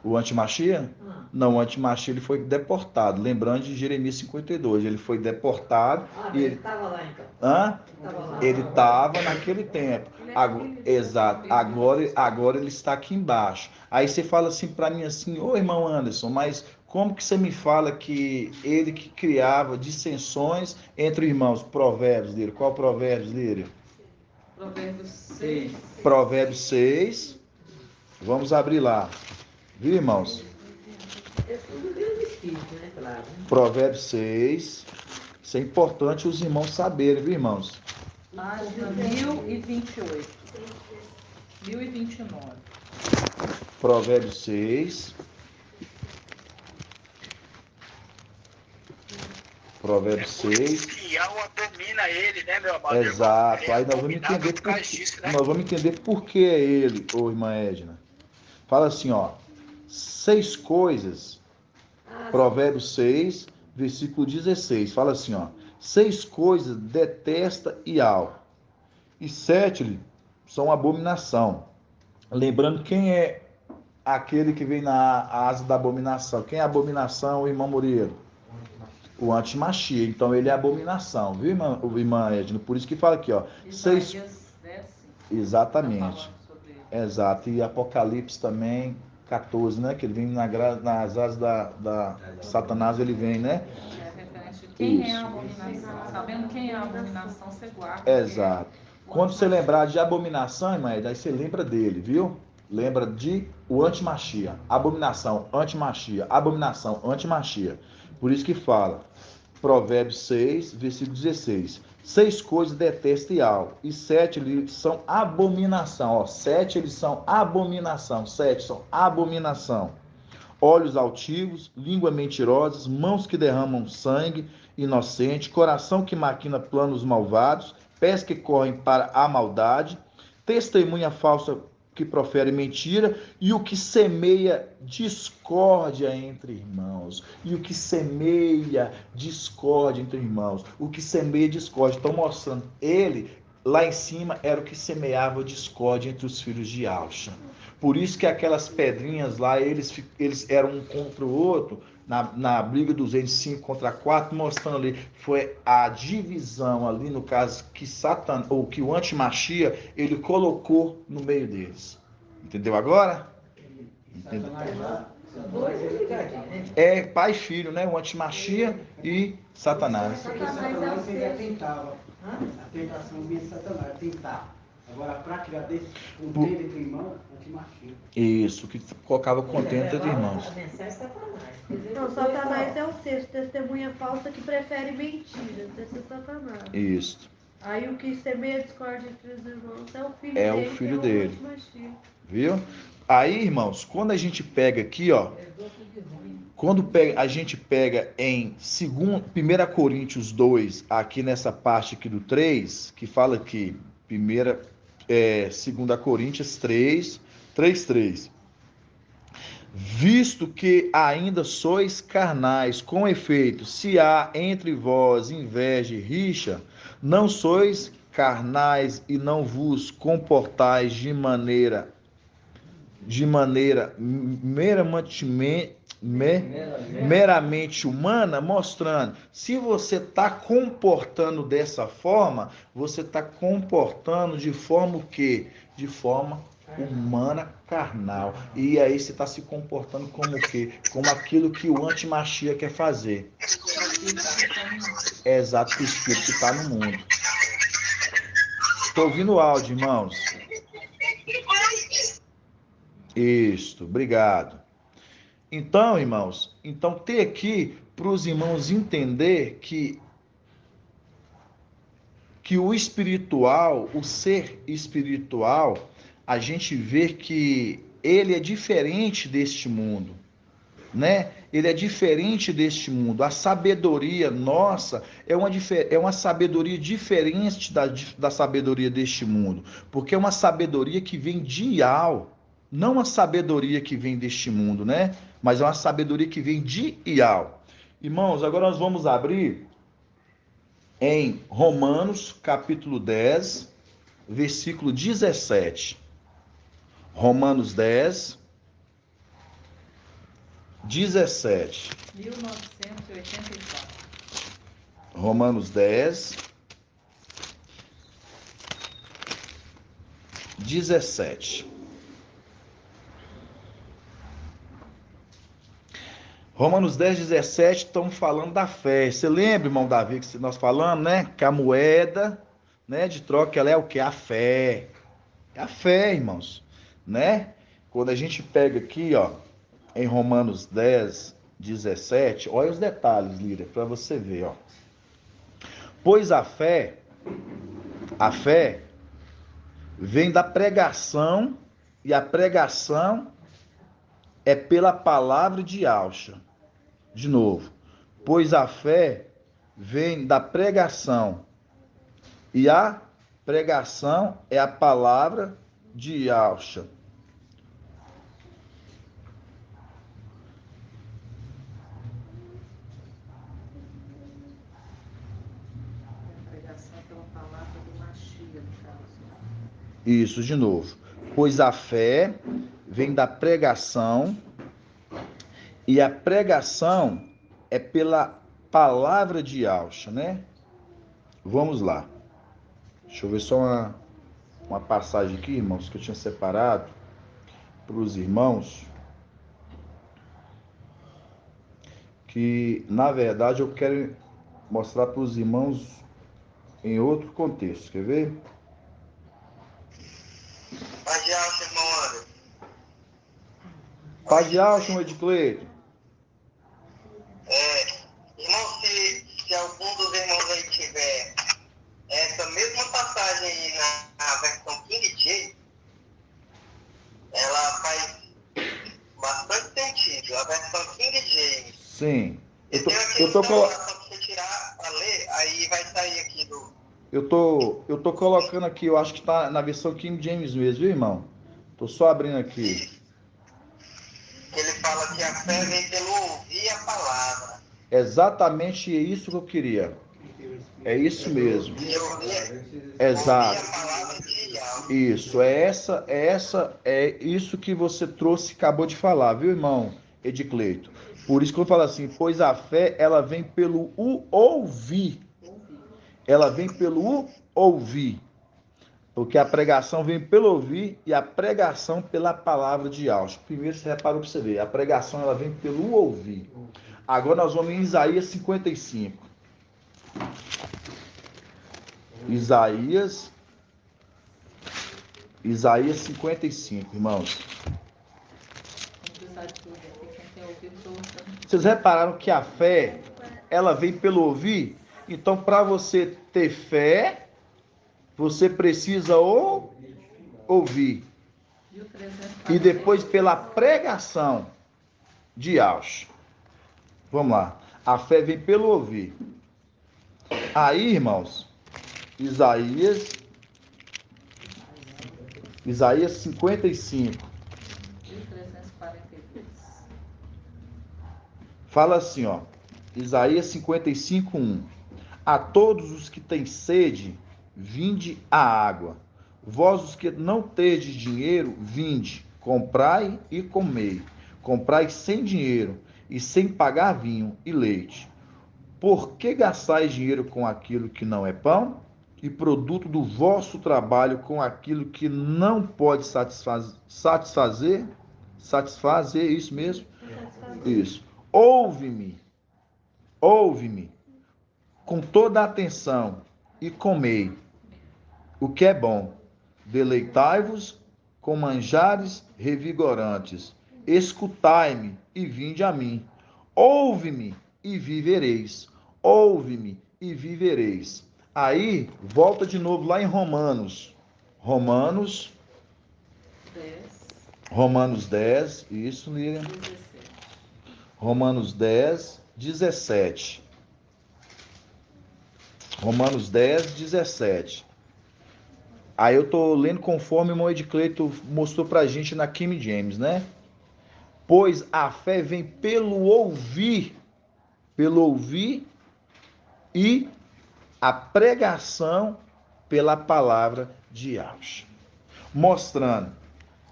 [SPEAKER 1] O antimachia? Não, o antimachia ele foi deportado. Lembrando de Jeremias 52. Ele foi deportado.
[SPEAKER 8] Ah,
[SPEAKER 1] e
[SPEAKER 8] ele
[SPEAKER 1] ele...
[SPEAKER 8] estava lá então.
[SPEAKER 1] Hã?
[SPEAKER 8] Ele estava lá.
[SPEAKER 1] Ele estava naquele tempo. Exato. Agora ele está aqui embaixo. Aí você fala assim para mim assim, ô irmão Anderson, mas como que você me fala que ele que criava dissensões entre irmãos? Provérbios dele. Qual provérbios dele?
[SPEAKER 2] Provérbios 6.
[SPEAKER 1] Provérbios 6. Vamos abrir lá. Viu, irmãos?
[SPEAKER 8] É tudo mesmo espírito, né? Claro. Né?
[SPEAKER 1] Provérbios 6. Isso é importante os irmãos saberem, viu, irmãos?
[SPEAKER 2] Página 1028. 1029.
[SPEAKER 1] Provérbios 6. Provérbios 6.
[SPEAKER 7] Fiel abomina ele, né, meu amado?
[SPEAKER 1] Exato.
[SPEAKER 7] Irmão?
[SPEAKER 1] Aí nós vamos entender nós vamos entender por que é ele, ô irmã Edna. Fala assim, ó. 6 coisas. Provérbios 6, versículo 16. Fala assim, ó. 6 coisas detesta Iau, e 7 são abominação. Lembrando quem é aquele que vem na asa da abominação. Quem é a abominação, irmão Murilo? O antimachia. Então ele é abominação, viu, irmã Edna? Por isso que fala aqui, ó. 6. Exatamente. Exato. E Apocalipse também, 14, né? Que ele vem nas asas da Satanás, ele vem, né?
[SPEAKER 2] Quem é a abominação? Sabendo quem é a abominação, você guarda.
[SPEAKER 1] Exato. Quando você lembrar de abominação, irmã, aí você lembra dele, viu? Lembra de o antimachia. Abominação, antimachia. Abominação, antimachia. Por isso que fala, Provérbios 6, versículo 16. 6 coisas detesta Iau, e 7 eles são abominação. Ó, 7 eles são abominação. 7 são abominação. Olhos altivos, língua mentirosas, mãos que derramam sangue inocente, coração que maquina planos malvados, pés que correm para a maldade, testemunha falsa que profere mentira, e o que semeia discórdia entre irmãos. E o que semeia discórdia entre irmãos. O que semeia discórdia. Estão mostrando, ele lá em cima era o que semeava discórdia entre os filhos de Alcha. Por isso que aquelas pedrinhas lá, eles eram um contra o outro, na briga dos reis 5 contra 4, mostrando ali, foi a divisão ali, no caso, que Satan, ou que o antimachia, ele colocou no meio deles. Entendeu agora? Entendeu? É pai e filho, né? O antimachia e Satanás.
[SPEAKER 4] Satanás ainda tentava. A tentação vinha de Satanás, tentar. Agora, a prática desse contenda entre irmãos, antimachia.
[SPEAKER 1] Isso, que colocava contento entre irmãos.
[SPEAKER 3] Não, Satanás é o sexto, testemunha falsa que prefere mentiras. Esse é Satanás.
[SPEAKER 1] Isso.
[SPEAKER 3] Aí o que semeia discórdia entre os irmãos é o filho
[SPEAKER 1] é
[SPEAKER 3] dele.
[SPEAKER 1] O filho
[SPEAKER 3] que é
[SPEAKER 1] dele.
[SPEAKER 3] o
[SPEAKER 1] Viu? Aí, irmãos, quando a gente pega aqui, ó. Quando a gente pega em 1 Coríntios 2, aqui nessa parte aqui do 3, que fala aqui, 2 Coríntios 3, 3. Visto que ainda sois carnais, com efeito, se há entre vós inveja e rixa, não sois carnais e não vos comportais de maneira meramente humana, mostrando, se você está comportando dessa forma, você está comportando de forma o quê? De forma humana, carnal. E aí você está se comportando como o quê? Como aquilo que o antimachia quer fazer. É exato o espírito que está no mundo. Estou ouvindo o áudio, irmãos. Isto, obrigado. Então, irmãos, tem aqui para os irmãos entender que o espiritual, o ser espiritual, a gente vê que ele é diferente deste mundo, né? Ele é diferente deste mundo. A sabedoria nossa é uma sabedoria diferente da sabedoria deste mundo, porque é uma sabedoria que vem de Iau, não uma sabedoria que vem deste mundo, né? Mas é uma sabedoria que vem de Iau. Irmãos, agora nós vamos abrir em Romanos, capítulo 10, versículo 17. Romanos 10, 17.
[SPEAKER 2] 1984.
[SPEAKER 1] Romanos 10, 17. Romanos 10, 17, estamos falando da fé. Você lembra, irmão Davi, que nós falamos, né? Que a moeda, né, de troca, ela é o que? A fé. É a fé, irmãos, né? Quando a gente pega aqui, ó, em Romanos 10, 17, olha os detalhes, Líria, para você ver, ó. Pois a fé vem da pregação, e a pregação é pela palavra de Alcha. De novo, pois a fé vem da pregação, e a pregação é a palavra de Alcha. Isso, de novo. Pois a fé vem da pregação, e a pregação é pela palavra de Alcha, né? Vamos lá. Deixa eu ver só uma passagem aqui, irmãos, que eu tinha separado para os irmãos. Que, na verdade, eu quero mostrar para os irmãos em outro contexto. Quer ver?
[SPEAKER 9] Paz de alça, irmão Anderson.
[SPEAKER 1] Paz de alça, irmão Edcleito.
[SPEAKER 9] Irmão, se algum dos irmãos aí tiver essa mesma passagem aí na versão King James, ela faz bastante sentido. A versão King James.
[SPEAKER 1] Sim.
[SPEAKER 9] Eu tô colocando. Se você tirar para ler, aí vai sair aqui do.
[SPEAKER 1] Eu tô colocando aqui, eu acho que tá na versão King James mesmo, viu, irmão? Tô só abrindo aqui.
[SPEAKER 9] Ele fala que a fé vem pelo ouvir a palavra.
[SPEAKER 1] Exatamente isso que eu queria. É isso mesmo. Exato. Isso, é isso que você trouxe, acabou de falar, viu, irmão Edcleito? Por isso que eu falo assim, pois a fé, ela vem pelo ouvir. Ela vem pelo ouvir. Porque a pregação vem pelo ouvir e a pregação pela palavra de Alcha. Primeiro você reparou para você ver, a pregação ela vem pelo ouvir. Agora nós vamos em Isaías 55. Isaías 55, irmãos. Vocês repararam que a fé, ela vem pelo ouvir? Então, para você ter fé, você precisa ouvir. E depois pela pregação de Alcha. Vamos lá. A fé vem pelo ouvir. Aí, irmãos, Isaías 55. Fala assim, ó. Isaías 55, 1. A todos os que têm sede, vinde a água. Vós os que não tendes dinheiro, vinde, comprai e comei. Comprai sem dinheiro e sem pagar vinho e leite. Por que gastais dinheiro com aquilo que não é pão? E produto do vosso trabalho com aquilo que não pode satisfazer? Satisfazer, isso mesmo? Isso. Ouve-me com toda a atenção e comei o que é bom. Deleitai-vos com manjares revigorantes. Escutai-me e vinde a mim. Ouve-me e vivereis. Ouve-me e vivereis. Aí, volta de novo lá em Romanos. Romanos 10, isso, Lilian. Romanos 10, 17. Romanos 10, 17. Aí eu tô lendo conforme o irmão Edcleito mostrou pra gente na King James, né? Pois a fé vem pelo ouvir e a pregação pela palavra de Deus. Mostrando,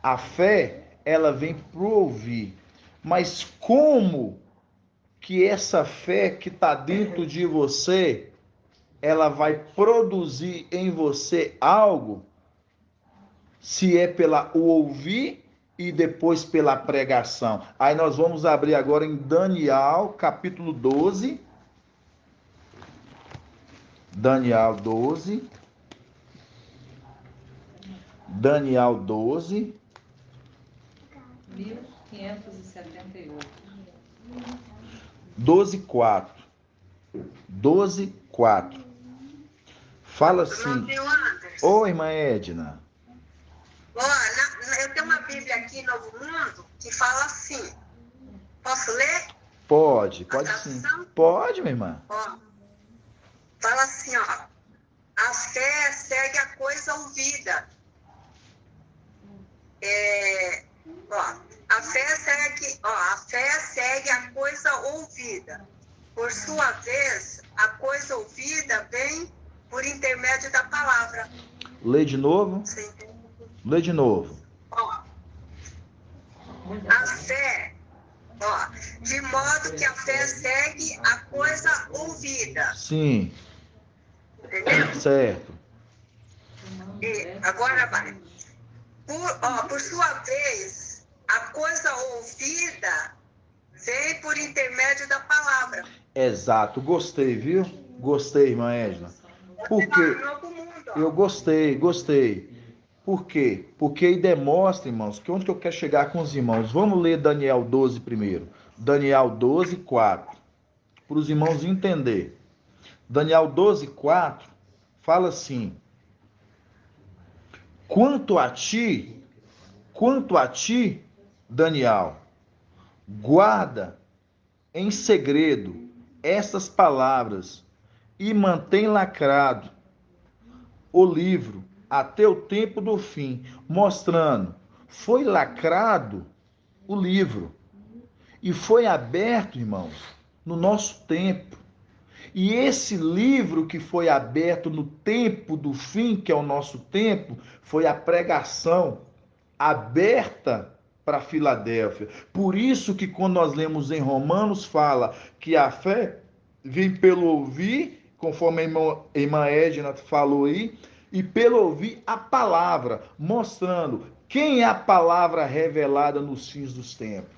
[SPEAKER 1] a fé, ela vem por ouvir. Mas como que essa fé que está dentro de você, ela vai produzir em você algo, se é pela o ouvir e depois pela pregação? Aí nós vamos abrir agora em Daniel, capítulo 12. Daniel 12. Daniel 12.
[SPEAKER 2] 1578.
[SPEAKER 1] 12:4. 12:4. Fala assim.
[SPEAKER 9] Irmãozinho Anderson.
[SPEAKER 1] Oi, irmã Edna.
[SPEAKER 9] Ó, eu tenho uma Bíblia aqui, Novo Mundo, que fala assim. Posso ler?
[SPEAKER 1] Pode
[SPEAKER 9] A
[SPEAKER 1] sim.
[SPEAKER 9] tradução?
[SPEAKER 1] Pode, minha irmã.
[SPEAKER 9] Ó, fala assim, ó. A fé segue a coisa ouvida. A fé segue a coisa ouvida. Por sua vez, a coisa ouvida vem por intermédio da palavra.
[SPEAKER 1] Lê de novo.
[SPEAKER 9] Sim.
[SPEAKER 1] Lê de novo.
[SPEAKER 9] Ó, a fé, de modo que a fé segue a coisa ouvida.
[SPEAKER 1] Sim.
[SPEAKER 9] Entendeu?
[SPEAKER 1] Certo.
[SPEAKER 9] E agora vai. Por sua vez, a coisa ouvida vem por intermédio da palavra.
[SPEAKER 1] Exato. Gostei, viu? Gostei, irmã Edna. Por quê? Eu gostei. Por quê? Porque aí demonstra, irmãos, que onde que eu quero chegar com os irmãos. Vamos ler Daniel 12 primeiro. Daniel 12:4. Para os irmãos entenderem. Daniel 12:4 fala assim: Quanto a ti, Daniel, guarda em segredo essas palavras e mantém lacrado o livro até o tempo do fim, mostrando, foi lacrado o livro e foi aberto, irmãos, no nosso tempo. E esse livro que foi aberto no tempo do fim, que é o nosso tempo, foi a pregação aberta para Filadélfia. Por isso que quando nós lemos em Romanos, fala que a fé vem pelo ouvir, conforme a irmã Edna falou aí, e pelo ouvir a palavra, mostrando quem é a palavra revelada nos fins dos tempos.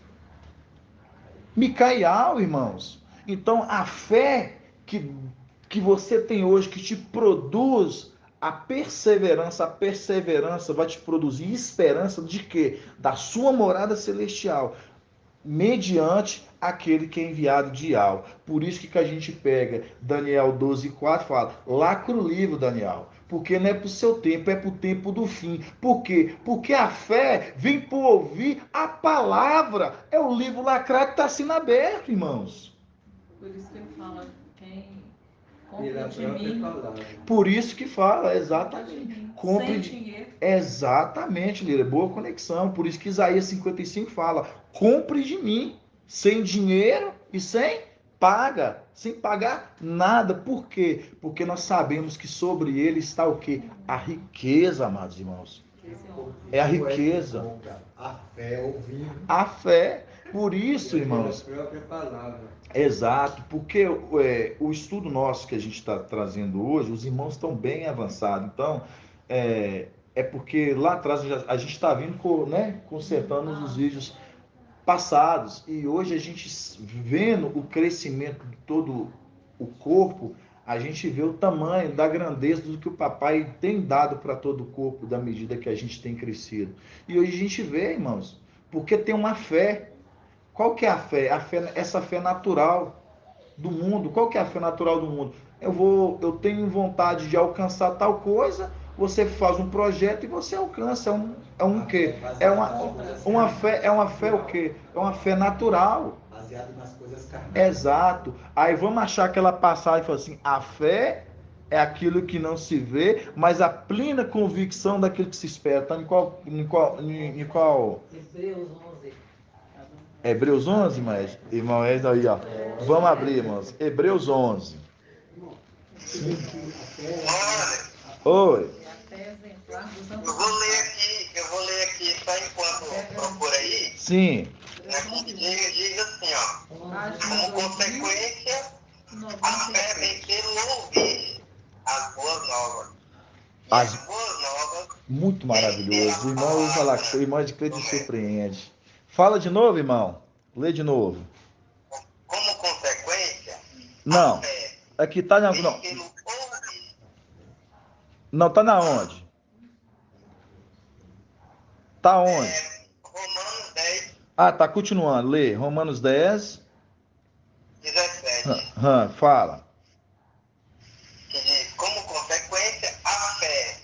[SPEAKER 1] Micael, irmãos. Então, a fé que você tem hoje, que te produz a perseverança vai te produzir esperança de quê? Da sua morada celestial, mediante aquele que é enviado de Al. Por isso que a gente pega Daniel 12:4 fala, lacra o livro, Daniel, porque não é para o seu tempo, é para o tempo do fim. Por quê? Porque a fé vem por ouvir a palavra. É o livro lacrado que está sendo aberto, irmãos.
[SPEAKER 2] Por isso que ele fala, quem compra de mim...
[SPEAKER 1] Por isso que fala, exatamente. Compre de dinheiro. Exatamente, Lira, boa conexão. Por isso que Isaías 55 fala, compre de mim, sem dinheiro e sem pagar nada. Por quê? Porque nós sabemos que sobre ele está o quê? A riqueza, amados irmãos. É a riqueza.
[SPEAKER 5] A fé ouvindo.
[SPEAKER 1] A fé. Por isso, irmãos. Exato, porque o estudo nosso que a gente está trazendo hoje, os irmãos estão bem avançados. Então, é porque lá atrás a gente está vindo, né, consertando os vídeos passados. E hoje a gente vendo o crescimento de todo o corpo, a gente vê o tamanho da grandeza do que o papai tem dado para todo o corpo, da medida que a gente tem crescido. E hoje a gente vê, irmãos, porque tem uma fé. Qual que é a fé? Essa fé natural do mundo. Qual que é a fé natural do mundo? Eu tenho vontade de alcançar tal coisa, você faz um projeto e você alcança. É um quê? É uma fé o quê? É uma fé natural.
[SPEAKER 5] Baseado nas coisas carnais.
[SPEAKER 1] Exato. Aí vamos achar aquela passagem e falar assim, a fé é aquilo que não se vê, mas a plena convicção daquilo que se espera. Tá em qual?
[SPEAKER 8] Hebreus 11.
[SPEAKER 1] Hebreus 11, mas irmão, aí, ó. Vamos abrir, irmãos. Hebreus 11. Sim.
[SPEAKER 9] Olha,
[SPEAKER 1] Oi.
[SPEAKER 2] É a fé exemplar dos
[SPEAKER 9] eu vou ler aqui, só enquanto procura aí.
[SPEAKER 1] Sim.
[SPEAKER 9] Aqui diz assim, ó. Como consequência, a fé vem pelo ouvir as boas novas. E as boas novas.
[SPEAKER 1] Muito maravilhoso. O irmão, eu vou falar que o irmão de Cleide surpreende. Fala de novo, irmão. Lê de novo.
[SPEAKER 9] Como consequência,
[SPEAKER 1] Não.
[SPEAKER 9] a fé
[SPEAKER 1] Aqui tá na.
[SPEAKER 9] vem
[SPEAKER 1] Não,
[SPEAKER 9] pelo ouvir.
[SPEAKER 1] não tá na onde? Tá onde?
[SPEAKER 9] Romanos 10,
[SPEAKER 1] Ah, tá continuando. Lê. Romanos 10.
[SPEAKER 9] 17.
[SPEAKER 1] Fala.
[SPEAKER 9] Que diz, como consequência, a fé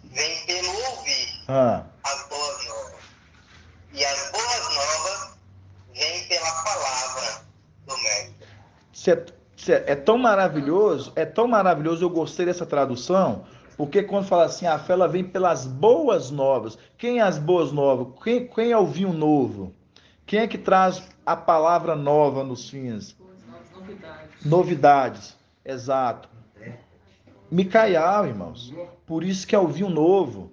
[SPEAKER 9] vem pelo ouvir
[SPEAKER 1] Ah.
[SPEAKER 9] as boas novas. E as boas novas vêm pela palavra do Mestre.
[SPEAKER 1] É tão maravilhoso, eu gostei dessa tradução, porque quando fala assim, a fé ela vem pelas boas novas. Quem é as boas novas? Quem é o vinho novo? Quem é que traz a palavra nova nos fins? Novidades, exato. Micael, irmãos. Por isso que é o vinho novo.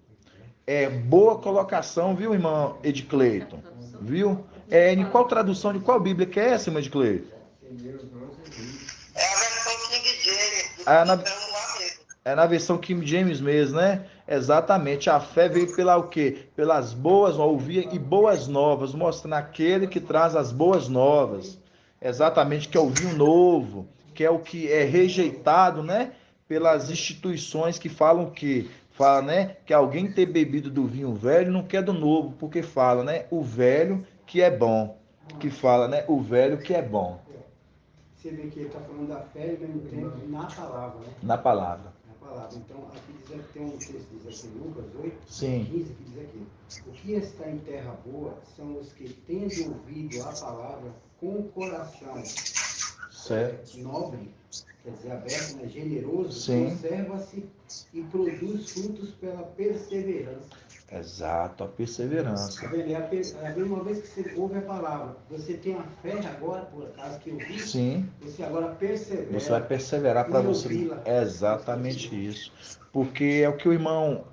[SPEAKER 1] É boa colocação, viu, irmão Edcleiton? Viu? Em qual tradução, de qual Bíblia que é essa, irmão Edcleiton?
[SPEAKER 9] É a versão King James.
[SPEAKER 1] É na versão King James mesmo, né? Exatamente. A fé veio pela o quê? Pelas boas, ouvir e boas novas, mostrando aquele que traz as boas novas. Exatamente, que é o vinho novo, que é o que é rejeitado, né? Pelas instituições que falam que fala, né? Que alguém ter bebido do vinho velho não quer do novo, porque fala, né? O velho que é bom. Que fala, né? O velho que é bom.
[SPEAKER 4] Você vê que ele está falando da fé e ao mesmo tempo na palavra, né?
[SPEAKER 1] Na palavra.
[SPEAKER 4] Na palavra. Então, aqui diz que tem um texto, diz aqui em Lucas 8,
[SPEAKER 1] Sim.
[SPEAKER 4] 15, que diz aqui: o que está em terra boa são os que, tendo ouvido a palavra com o coração
[SPEAKER 1] Certo.
[SPEAKER 4] nobre, quer dizer, aberto, né? Generoso,
[SPEAKER 1] Sim.
[SPEAKER 4] conserva-se e produz frutos pela perseverança.
[SPEAKER 1] Exato, a perseverança.
[SPEAKER 4] Tá vendo? É a mesma vez que você ouve a palavra, você tem a fé agora, por causa que ouviu,
[SPEAKER 1] Sim.
[SPEAKER 4] você agora persevera.
[SPEAKER 1] Você vai perseverar para você. É exatamente isso. Porque é o que o irmão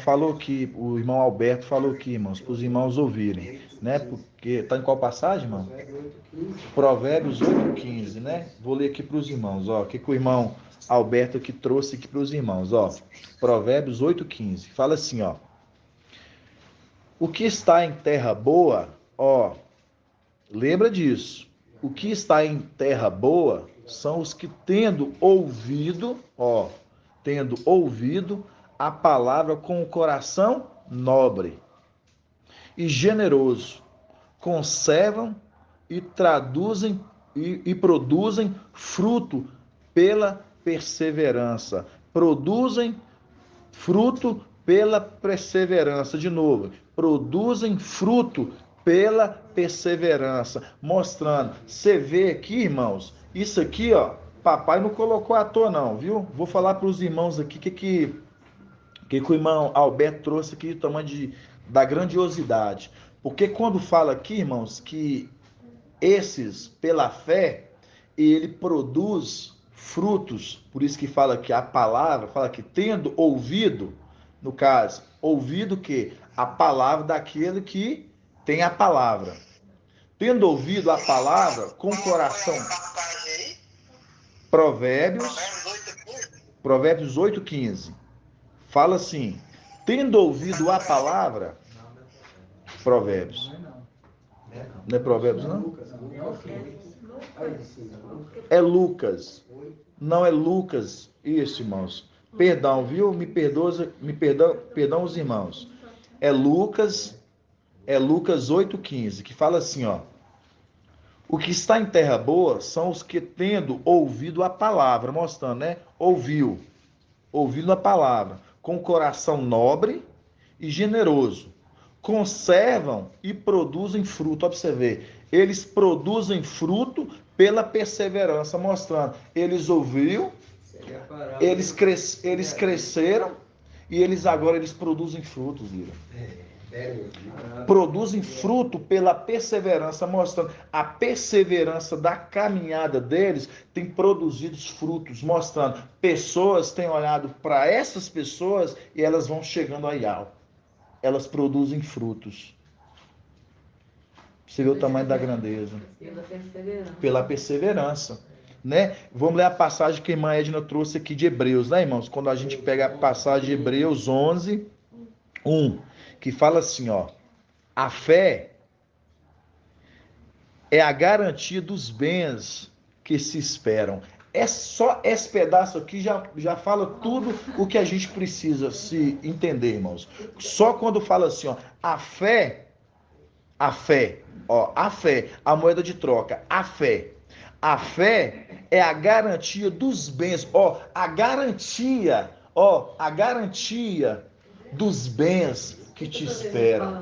[SPEAKER 1] falou aqui, o irmão Alberto falou aqui, irmãos, para os irmãos ouvirem, né? Porque tá em qual passagem, irmão? Provérbios 8:15, né? Vou ler aqui para os irmãos, ó, o que o irmão Alberto aqui trouxe aqui para os irmãos, ó. Provérbios 8:15. Fala assim, ó: o que está em terra boa, ó, lembra disso. O que está em terra boa são os que tendo ouvido a palavra com o coração nobre e generoso, conservam e traduzem e produzem fruto pela perseverança. Produzem fruto pela perseverança. De novo, produzem fruto pela perseverança. Mostrando. Você vê aqui, irmãos, isso aqui, ó, papai não colocou à toa não, viu? Vou falar para os irmãos aqui que o irmão Alberto trouxe aqui, o tamanho da grandiosidade. Porque quando fala aqui, irmãos, que esses, pela fé, ele produz frutos, por isso que fala que a palavra, fala que tendo ouvido, no caso, ouvido que a palavra daquele que tem a palavra. Tendo ouvido a palavra com o coração. Provérbios 8:15. Fala assim: tendo ouvido a palavra. Provérbios. Não é Provérbios, não? É Lucas. Não é Lucas. Isso, irmãos. Perdão, viu? Perdão os irmãos. É Lucas 8:15, que fala assim, ó: o que está em terra boa são os que, tendo ouvido a palavra, mostrando, né? Ouvindo a palavra, com coração nobre e generoso, conservam e produzem fruto. Observe, eles produzem fruto pela perseverança, mostrando, eles ouviram, eles cresceram e agora eles produzem frutos, viram? Produzem fruto pela perseverança, mostrando a perseverança da caminhada deles tem produzido frutos, mostrando pessoas têm olhado para essas pessoas e elas vão chegando a Ial. Elas produzem frutos. Você vê o tamanho da grandeza. Pela perseverança. Né? Vamos ler a passagem que a irmã Edna trouxe aqui de Hebreus, né, irmãos? Quando a gente pega a passagem de Hebreus 11, 1, que fala assim, ó: a fé é a garantia dos bens que se esperam. É só esse pedaço aqui já fala tudo o que a gente precisa se entender, irmãos. Só quando fala assim, ó, a fé, ó, a fé, a moeda de troca, a fé é a garantia dos bens, ó, a garantia dos bens que te esperam.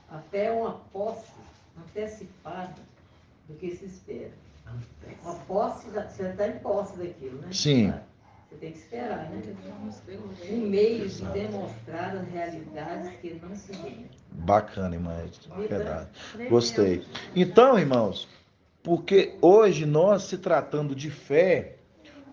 [SPEAKER 8] A fé é uma posse antecipada do que se espera. Uma posse, você está em posse daquilo, né?
[SPEAKER 1] Sim.
[SPEAKER 8] Você tem que esperar, né? Um meio de demonstrar as realidades que não se veem.
[SPEAKER 1] Bacana, irmã, verdade. Gostei. Então, irmãos, porque hoje nós se tratando de fé,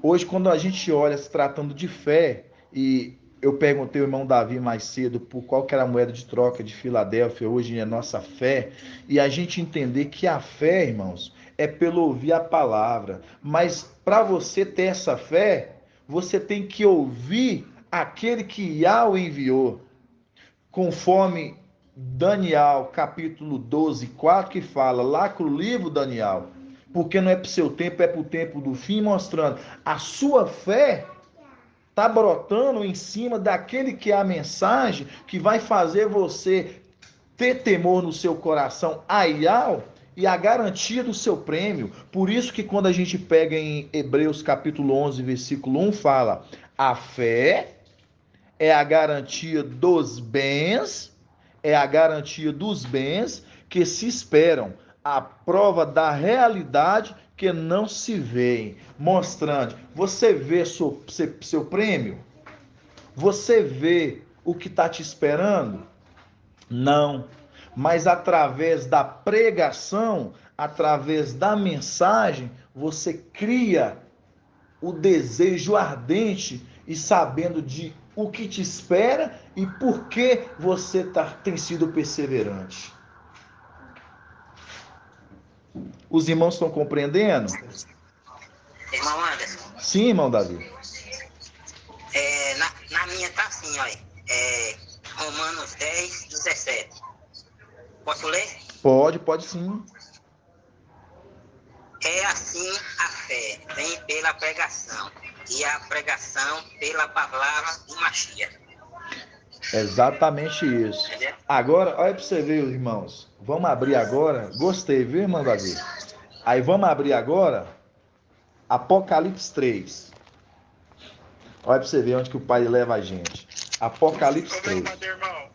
[SPEAKER 1] hoje quando a gente olha se tratando de fé, e eu perguntei ao irmão Davi mais cedo por qual que era a moeda de troca de Filadélfia, hoje é nossa fé, e a gente entender que a fé, irmãos, é pelo ouvir a palavra, mas para você ter essa fé, você tem que ouvir aquele que Yahweh enviou, conforme Daniel, capítulo 12, 4, que fala, lacra o livro, Daniel, porque não é para o seu tempo, é para o tempo do fim, mostrando a sua fé está brotando em cima daquele que é a mensagem que vai fazer você ter temor no seu coração, aial, e a garantia do seu prêmio. Por isso que quando a gente pega em Hebreus capítulo 11, versículo 1, fala, a fé é a garantia dos bens, que se esperam, a prova da realidade que não se vê, mostrando, você vê seu prêmio? Você vê o que está te esperando? Não, mas através da pregação, através da mensagem, você cria o desejo ardente e sabendo de o que te espera e por que você tem sido perseverante. Os irmãos estão compreendendo?
[SPEAKER 9] Irmão Anderson.
[SPEAKER 1] Sim, irmão Davi.
[SPEAKER 9] Na minha tá assim, olha. Romanos 10, 17. Posso ler?
[SPEAKER 1] Pode sim.
[SPEAKER 9] É assim a fé, vem pela pregação, e a pregação pela palavra do Mashiach.
[SPEAKER 1] Exatamente isso. Agora, olha para você ver, irmãos. Vamos abrir agora. Gostei, viu, irmão Davi? Aí vamos abrir agora Apocalipse 3. Olha para você ver onde que o Pai leva a gente. Apocalipse 3.
[SPEAKER 7] Irmão,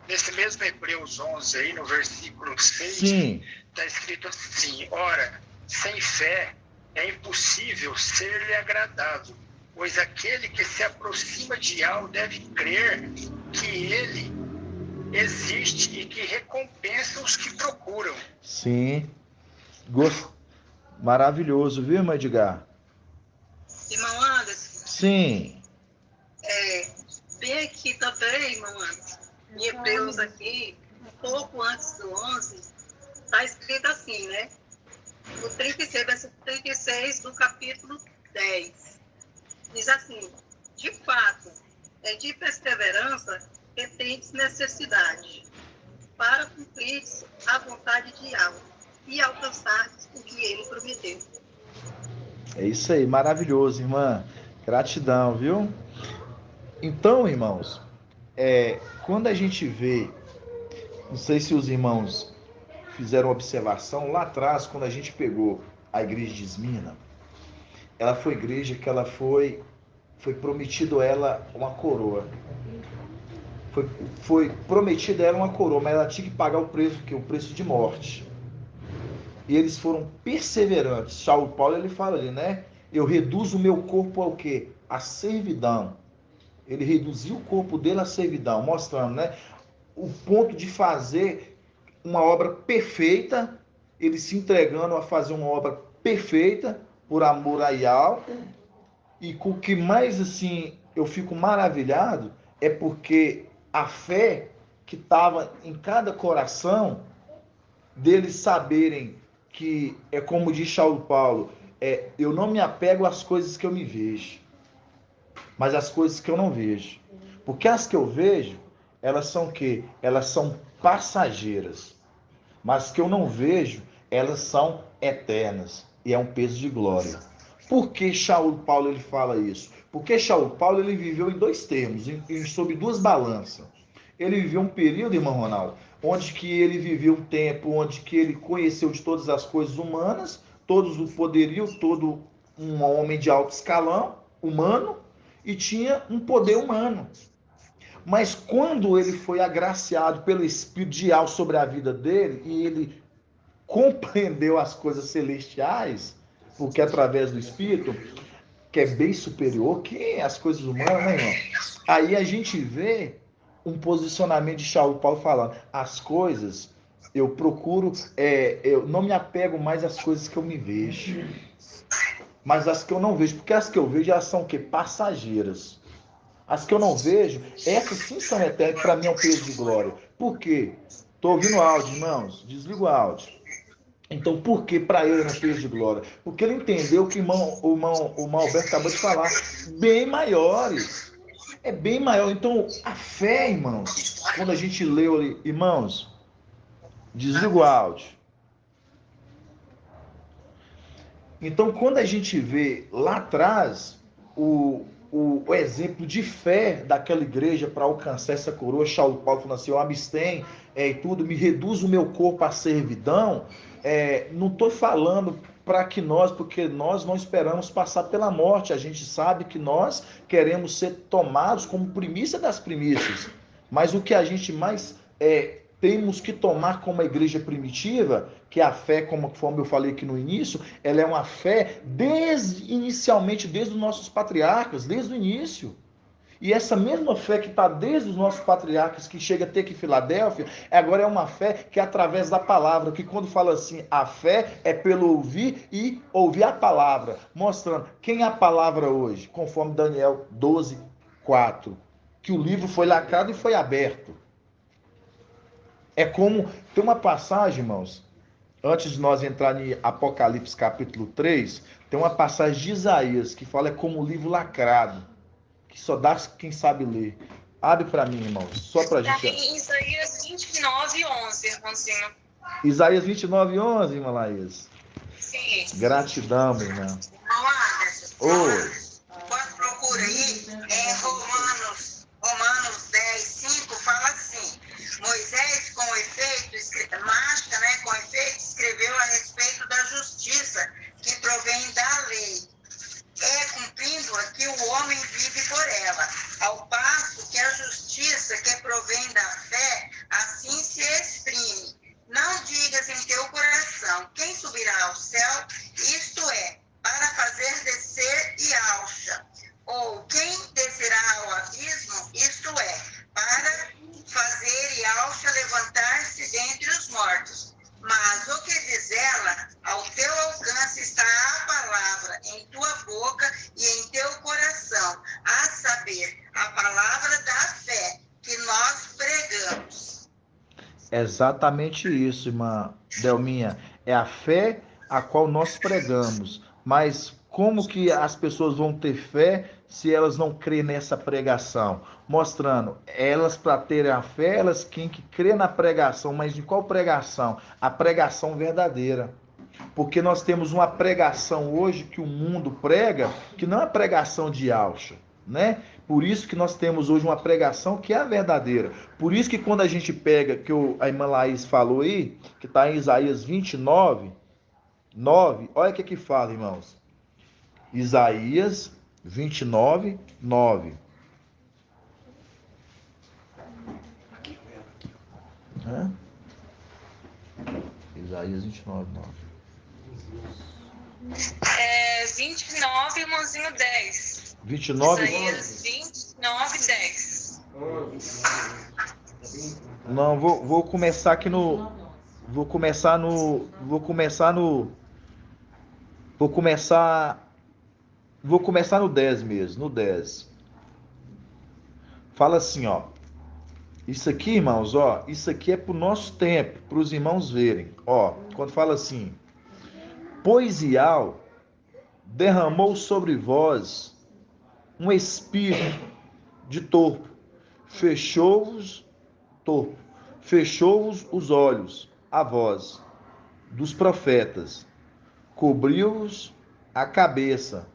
[SPEAKER 7] nesse mesmo Hebreus 11 aí, no versículo 6, está escrito assim, ora, sem fé é impossível ser-lhe agradável, pois aquele que se aproxima de algo deve crer que ele existe e que recompensa os que procuram.
[SPEAKER 1] Sim. Maravilhoso, viu, irmão Edgar?
[SPEAKER 6] Irmão Anderson.
[SPEAKER 1] Sim.
[SPEAKER 6] Bem aqui também, irmão Anderson, em Hebreus aqui, um pouco antes do 11, está escrito assim, né? O 36, versículo 36 do capítulo 10. Diz assim, de fato, é de perseverança que tendes necessidade, para cumprir a vontade de Yahweh e alcançar o que ele prometeu.
[SPEAKER 1] É isso aí, maravilhoso, irmã. Gratidão, viu? Então, irmãos, quando a gente vê, não sei se os irmãos fizeram observação, lá atrás, quando a gente pegou a igreja de Esmirna, ela foi igreja que ela foi prometido a ela uma coroa. Foi prometida a ela uma coroa, mas ela tinha que pagar o preço, que é o preço de morte. E eles foram perseverantes. Saulo Paulo, ele fala ali, né? Eu reduzo o meu corpo ao quê? A servidão. Ele reduziu o corpo dele à servidão, mostrando, né, o ponto de fazer uma obra perfeita, ele se entregando a fazer uma obra perfeita por amor a Yahweh. E com o que mais assim eu fico maravilhado é porque a fé que estava em cada coração deles saberem que é como diz Saulo Paulo, eu não me apego às coisas que eu me vejo, mas às coisas que eu não vejo. Porque as que eu vejo, elas são o quê? Elas são passageiras. Mas as que eu não vejo, elas são eternas. E é um peso de glória. Por que Saulo Paulo ele fala isso? Porque Saulo Paulo ele viveu em dois termos, sob duas balanças. Ele viveu um período, irmão Ronaldo, onde que ele viveu um tempo, onde que ele conheceu de todas as coisas humanas, todos o poderio, todo um homem de alto escalão, humano, e tinha um poder humano. Mas quando ele foi agraciado pelo Espírito de Yahweh sobre a vida dele, e ele compreendeu as coisas celestiais, porque através do Espírito, que é bem superior que as coisas humanas, né, irmão? Aí a gente vê um posicionamento de Saulo Paulo falando, as coisas, eu procuro, eu não me apego mais às coisas que eu me vejo, mas as que eu não vejo, porque as que eu vejo, elas são o quê? Passageiras. As que eu não vejo, essas sim são eternas, para mim é um peso de glória. Por quê? Estou ouvindo o áudio, irmãos, desliga o áudio. Então, por que para ele é um peso de glória? Porque ele entendeu que o irmão Alberto acabou de falar, bem maiores. É bem maior. Então, a fé, irmãos, quando a gente leu ali, irmãos, desliga o áudio. Então, quando a gente vê lá atrás o exemplo de fé daquela igreja para alcançar essa coroa, Saulo Paulo falando assim, eu abstenho e tudo, me reduz o meu corpo à servidão, não estou falando para que porque nós não esperamos passar pela morte, a gente sabe que nós queremos ser tomados como primícia das primícias, mas o que a gente mais temos que tomar como a igreja primitiva, que a fé, como eu falei aqui no início, ela é uma fé inicialmente desde os nossos patriarcas, desde o início. E essa mesma fé que está desde os nossos patriarcas, que chega até aqui em Filadélfia, agora é uma fé que é através da palavra, que quando fala assim, a fé é pelo ouvir e ouvir a palavra, mostrando quem é a palavra hoje, conforme Daniel 12:4, que o livro foi lacrado e foi aberto. É como, tem uma passagem, irmãos, antes de nós entrar em Apocalipse capítulo 3, tem uma passagem de Isaías que fala como um livro lacrado, que só dá quem sabe ler. Abre para mim, irmãos, só para a gente...
[SPEAKER 6] Isaías 29:11, irmãozinho.
[SPEAKER 1] Isaías 29:11, irmã Laís.
[SPEAKER 6] Sim.
[SPEAKER 1] Gratidão, minha irmã.
[SPEAKER 9] Oi. Quando procura aí, Romanos 10:5 fala assim, Moisés, com efeito, escreveu a respeito da justiça que provém da lei. Cumprindo-a que o homem vive por ela, ao passo que a justiça que provém da fé, assim se exprime. Não digas em teu coração, quem subirá ao céu, isto é, para fazer descer Yahshua, ou quem descerá ao abismo, isto é, para fazer Yahshua levantar-se dentre os mortos. Mas o que diz ela, ao teu alcance está a palavra em tua boca e em teu coração, a saber, a palavra da fé que nós pregamos.
[SPEAKER 1] Exatamente isso, irmã Delminha. É a fé a qual nós pregamos. Mas como que as pessoas vão ter fé se elas não crêem nessa pregação? Mostrando, elas para terem a fé, elas têm que crer na pregação. Mas de qual pregação? A pregação verdadeira. Porque nós temos uma pregação hoje que o mundo prega, que não é a pregação de Yahshua, né? Por isso que nós temos hoje uma pregação que é a verdadeira. Por isso que quando a gente pega, que a irmã Laís falou aí, que está em Isaías 29:9, olha o que fala, irmãos. Isaías 29:9. Isaías 29:9.
[SPEAKER 6] 29, irmãozinho 10.
[SPEAKER 1] 29?
[SPEAKER 6] Isaías 29:10.
[SPEAKER 9] 9:10.
[SPEAKER 1] Não, vou começar aqui no... Vou começar no 10 mesmo, no 10. Fala assim, ó. Isso aqui, irmãos, ó, isso aqui é pro nosso tempo, para os irmãos verem. Ó, quando fala assim: pois Iau derramou sobre vós um espírito de torpe, fechou-vos os olhos a vós dos profetas, cobriu-vos a cabeça.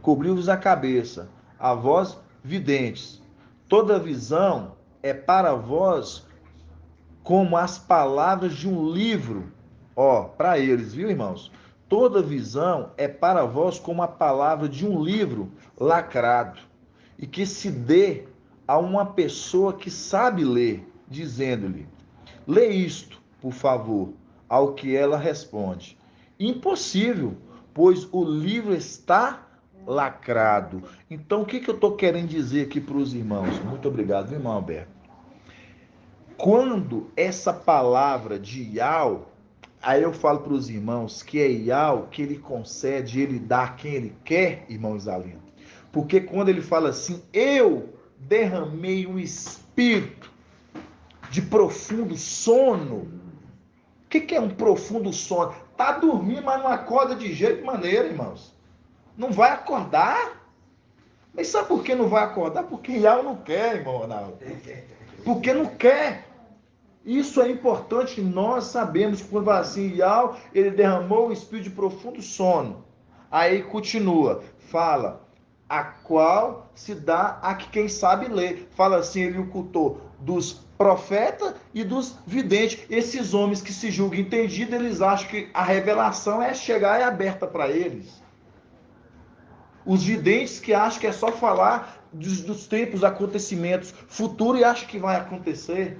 [SPEAKER 1] Cobriu-vos a cabeça, a vós videntes. Toda visão é para vós como as palavras de um livro. Ó, para eles, viu, irmãos? Toda visão é para vós como a palavra de um livro lacrado, e que se dê a uma pessoa que sabe ler, dizendo-lhe: lê isto, por favor, ao que ela responde: impossível, pois o livro está lacrado. Então, o que eu estou querendo dizer aqui para os irmãos? Muito obrigado, irmão Alberto. Quando essa palavra de Iau, aí eu falo para os irmãos que é Iau, que ele concede, ele dá a quem ele quer, irmão Isalino. Porque quando ele fala assim: eu derramei um espírito de profundo sono. O que é um profundo sono? Tá dormindo, mas não acorda de jeito maneiro, irmãos. Não vai acordar. Mas sabe por que não vai acordar? Porque Iau não quer, irmão Ronaldo. Porque não quer. Isso é importante, nós sabemos que quando vai assim, Iau, ele derramou um espírito de profundo sono. Aí continua, fala: a qual se dá a quem sabe ler. Fala assim, ele ocultou dos profetas e dos videntes. Esses homens que se julgam entendidos, eles acham que a revelação é chegar e aberta para eles. Os videntes que acham que é só falar dos tempos, acontecimentos futuros e acham que vai acontecer.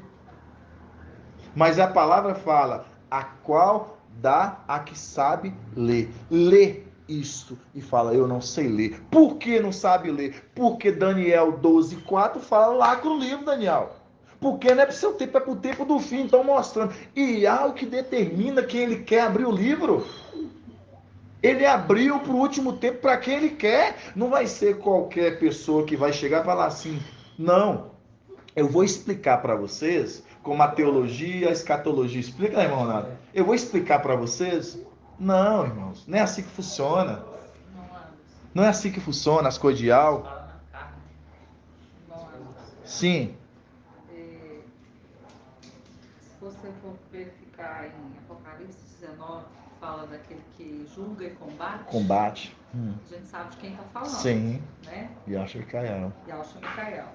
[SPEAKER 1] Mas a palavra fala: a qual dá a que sabe ler. Lê isto e fala: eu não sei ler. Por que não sabe ler? Porque Daniel 12:4 fala lá com o livro, Daniel. Porque não é para o seu tempo, é para o tempo do fim. Então mostrando. E há o que determina quem ele quer abrir o livro. Ele abriu para o último tempo para quem ele quer. Não vai ser qualquer pessoa que vai chegar e falar assim: não, eu vou explicar para vocês como a teologia, a escatologia explica, né, irmão Ronaldo? Eu vou explicar para vocês. Não, irmãos, não é assim que funciona. Não é assim que funciona as coisas de Iau. Sim.
[SPEAKER 2] Se você for verificar em Apocalipse 19, fala daquele que julga e combate.
[SPEAKER 1] Combate.
[SPEAKER 2] A gente sabe de quem está falando.
[SPEAKER 1] Sim.
[SPEAKER 2] Né?
[SPEAKER 1] Yahshua Micael.
[SPEAKER 2] Yahshua Micael.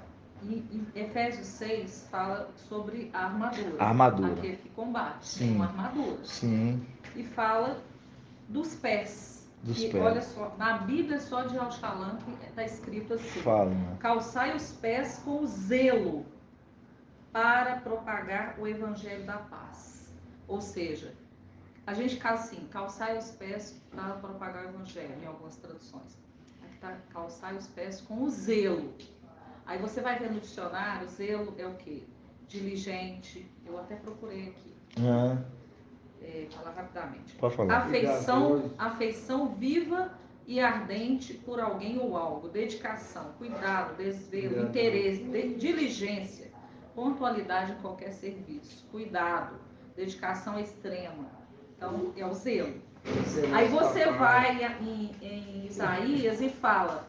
[SPEAKER 2] E em Efésios 6 fala sobre a armadura.
[SPEAKER 1] A armadura.
[SPEAKER 2] Aquele que combate.
[SPEAKER 1] Sim.
[SPEAKER 2] Uma armadura.
[SPEAKER 1] Sim.
[SPEAKER 2] E fala dos pés.
[SPEAKER 1] Dos
[SPEAKER 2] e
[SPEAKER 1] pés.
[SPEAKER 2] Olha só, na Bíblia só de Al-Shalom está escrito assim:
[SPEAKER 1] fala, né?
[SPEAKER 2] calçai os pés com zelo para propagar o evangelho da paz. Ou seja, a gente assim, calçai os pés para propagar o evangelho, em algumas traduções. Aqui está calçai os pés com o zelo. Aí você vai ver no dicionário, zelo é o quê? Diligente. Eu até procurei aqui. Falar rapidamente.
[SPEAKER 1] Pode falar.
[SPEAKER 2] Afeição viva e ardente por alguém ou algo. Dedicação, cuidado, desvelo, interesse, diligência, pontualidade em qualquer serviço. Cuidado, dedicação extrema. Então, é o zelo. Aí você vai em Isaías e fala: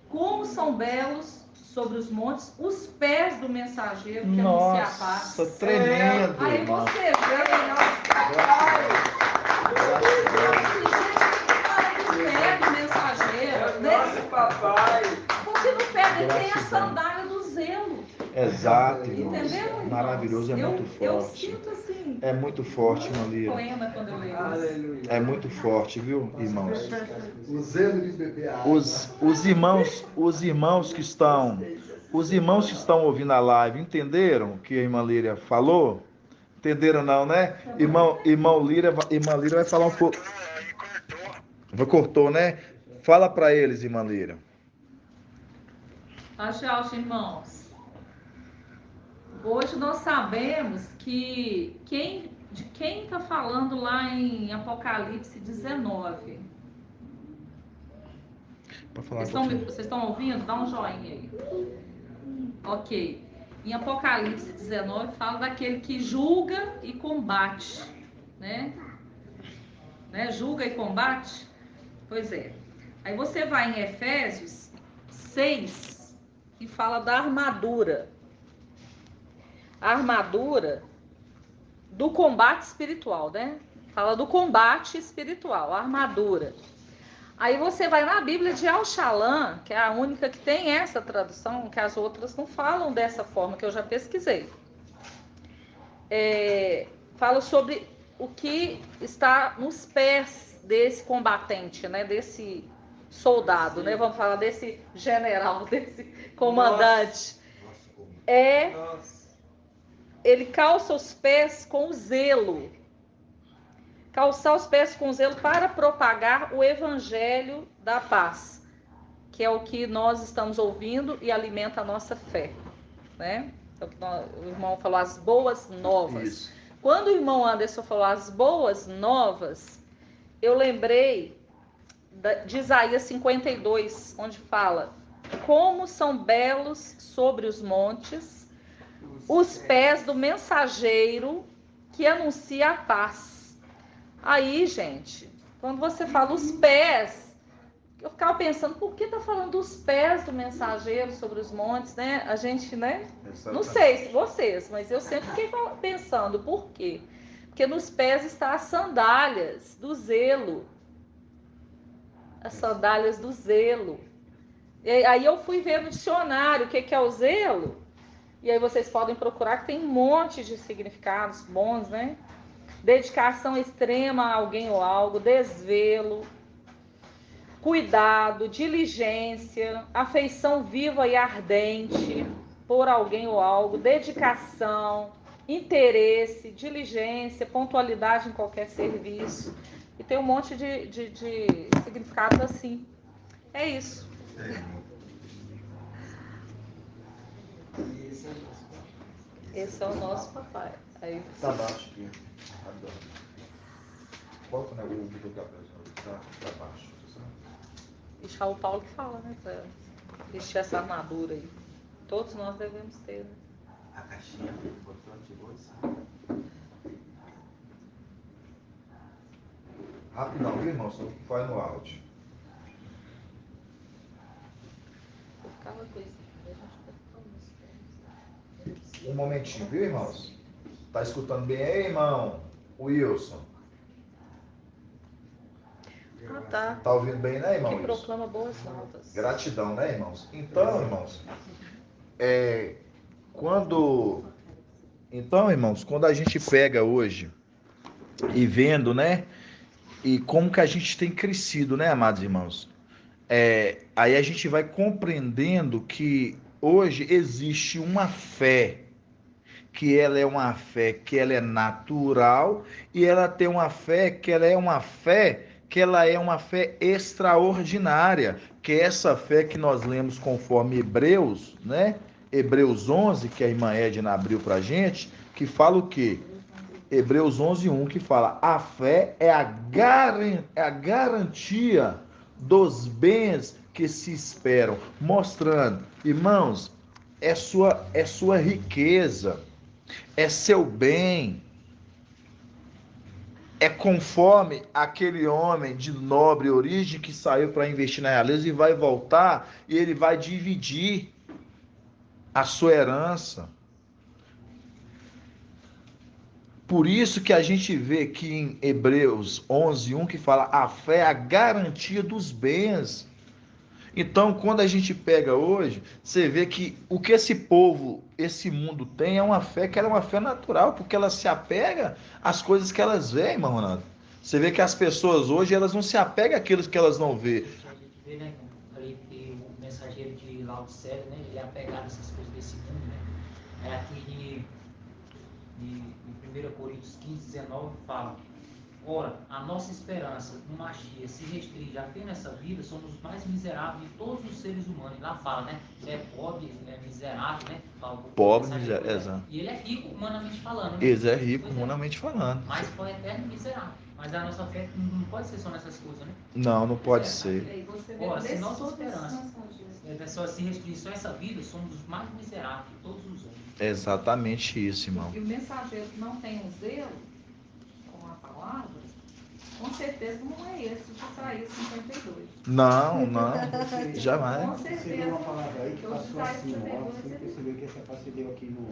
[SPEAKER 2] como são belos sobre os montes os pés do mensageiro que anuncia a paz.
[SPEAKER 1] Nossa, tremendo.
[SPEAKER 2] Aí você vê, o pé do mensageiro, né? Porque no pé dele tem a sandália do zelo.
[SPEAKER 1] Exato, irmãos.
[SPEAKER 2] Entendeu?
[SPEAKER 1] Maravilhoso, é muito forte.
[SPEAKER 2] Eu sinto assim.
[SPEAKER 1] É muito forte, irmã Lira.
[SPEAKER 2] Poema quando eu leio isso.
[SPEAKER 1] É muito forte, viu, irmãos?
[SPEAKER 5] O zelo de beber água.
[SPEAKER 1] Os irmãos que estão ouvindo a live, entenderam o que a irmã Líria falou? Entenderam não, né? Irmã Líria vai falar um pouco. Cortou, né? Fala para eles, irmã Líria.
[SPEAKER 2] Tchau, irmãos. Hoje nós sabemos que de quem está falando lá em Apocalipse 19. Vocês estão ouvindo? Dá um joinha aí. Ok. Em Apocalipse 19 fala daquele que julga e combate, né? Julga e combate? Pois é. Aí você vai em Efésios 6 e fala da armadura. A armadura do combate espiritual, né? Fala do combate espiritual, a armadura. Aí você vai na Bíblia de Al-Shalom, que é a única que tem essa tradução, que as outras não falam dessa forma, que eu já pesquisei. Fala sobre o que está nos pés desse combatente, né? Desse soldado, né? Vamos falar desse general, desse comandante. Ele calça os pés com zelo. Calçar os pés com zelo para propagar o evangelho da paz, que é o que nós estamos ouvindo e alimenta a nossa fé, né? É o que o irmão falou, as boas novas. Isso. Quando o irmão Anderson falou as boas novas, eu lembrei de Isaías 52, onde fala: como são belos sobre os montes os pés do mensageiro que anuncia a paz. Aí, gente, quando você fala os pés, eu ficava pensando, por que tá falando dos pés do mensageiro sobre os montes, né? A gente, né? Não sei se vocês, mas eu sempre fiquei pensando, por quê? Porque nos pés estão as sandálias do zelo. As sandálias do zelo. E aí eu fui ver no dicionário o que é o zelo. E aí vocês podem procurar, que tem um monte de significados bons, né? Dedicação extrema a alguém ou algo, desvelo, cuidado, diligência, afeição viva e ardente por alguém ou algo, dedicação, interesse, diligência, pontualidade em qualquer serviço. E tem um monte de significados assim. É isso. Esse é o nosso papai. Aí,
[SPEAKER 1] tá baixo aqui. Qual é o vídeo que tá baixo?
[SPEAKER 2] Deixar o Paulo que fala, né? Pra vestir essa armadura aí. Todos nós devemos ter, né?
[SPEAKER 5] A caixinha importante de luz.
[SPEAKER 1] Rapidão, viu, irmão? Só vai no áudio. Um momentinho, viu, irmãos? Tá escutando bem aí, irmão? Wilson.
[SPEAKER 2] Tá.
[SPEAKER 1] Tá ouvindo bem, né, irmão?
[SPEAKER 2] Que proclama boas novas.
[SPEAKER 1] Gratidão, né, irmãos? Então, irmãos, quando a gente pega hoje e vendo, né, e como que a gente tem crescido, né, amados irmãos? Aí a gente vai compreendendo que hoje existe uma fé, que ela é uma fé que ela é natural, e ela tem uma fé que ela é uma fé extraordinária, que é essa fé que nós lemos conforme Hebreus, né? Hebreus 11, que a irmã Edna abriu pra gente, que fala o quê? Hebreus 11:1, que fala: a fé é a garantia dos bens que se esperam, mostrando, irmãos, é sua riqueza, é seu bem, é conforme aquele homem de nobre origem que saiu para investir na realeza e vai voltar e ele vai dividir a sua herança. Por isso que a gente vê que em Hebreus 11:1 que fala: a fé é a garantia dos bens. Então, quando a gente pega hoje, você vê que o que esse povo, esse mundo tem é uma fé que ela é uma fé natural, porque ela se apega às coisas que elas veem, irmão Ronaldo. Você vê que as pessoas hoje, elas não se apegam àquilo que elas não vê.
[SPEAKER 10] A gente vê, né, ali que o mensageiro de Laodicea, né, ele é apegado a essas coisas desse mundo, né? É aqui em 1 Coríntios 15:19 fala: Ora, a nossa esperança no Mashiach se restringe apenas nessa vida, somos os mais miseráveis de todos os seres humanos. E lá fala, né? Ele é pobre, ele é miserável, né?
[SPEAKER 1] Pobre, miserável, exato.
[SPEAKER 10] E ele é rico, humanamente falando. Né?
[SPEAKER 1] Ele é rico, humanamente falando.
[SPEAKER 10] Mas foi eterno e miserável. Mas a nossa fé não pode ser só nessas coisas, né?
[SPEAKER 1] Não pode ser.
[SPEAKER 10] Ora, se nossa esperança se restringir só essa vida, somos os mais miseráveis de todos os homens.
[SPEAKER 1] É exatamente isso, irmão.
[SPEAKER 2] E o mensageiro que não tem um zelo com a palavra, com certeza não é esse de Isaías 52.
[SPEAKER 1] Não, jamais.
[SPEAKER 2] Com
[SPEAKER 4] Você deu
[SPEAKER 2] certeza.
[SPEAKER 4] uma palavra aí que
[SPEAKER 2] Eu
[SPEAKER 4] passou
[SPEAKER 2] Isaías
[SPEAKER 4] assim, ó.
[SPEAKER 2] 52
[SPEAKER 4] Você percebeu que essa parte deu aqui no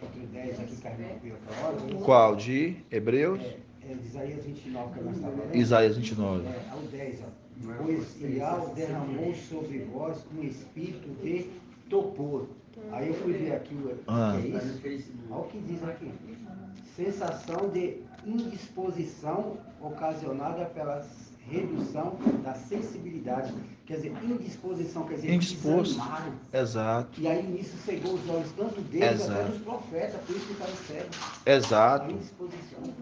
[SPEAKER 4] capítulo 10, aqui caiu outra hora?
[SPEAKER 1] Qual? De Hebreus?
[SPEAKER 4] É de Isaías 29 que nós estávamos lendo.
[SPEAKER 1] Isaías 29.
[SPEAKER 4] Ao 10, ó. Pois Ial derramou sobre vós um espírito de topor. Aí eu fui ver aqui o que é isso. Olha o que diz aqui. Sensação de indisposição ocasionada pela redução da sensibilidade. Quer dizer, indisposição, quer dizer,
[SPEAKER 1] Indisposto.
[SPEAKER 4] desanimaram.
[SPEAKER 1] Exato.
[SPEAKER 4] E aí nisso cegou os olhos tanto deles
[SPEAKER 1] Exato.
[SPEAKER 4] quanto dos profetas, por isso que estavam cegos.
[SPEAKER 1] Exato.
[SPEAKER 4] Indisposição.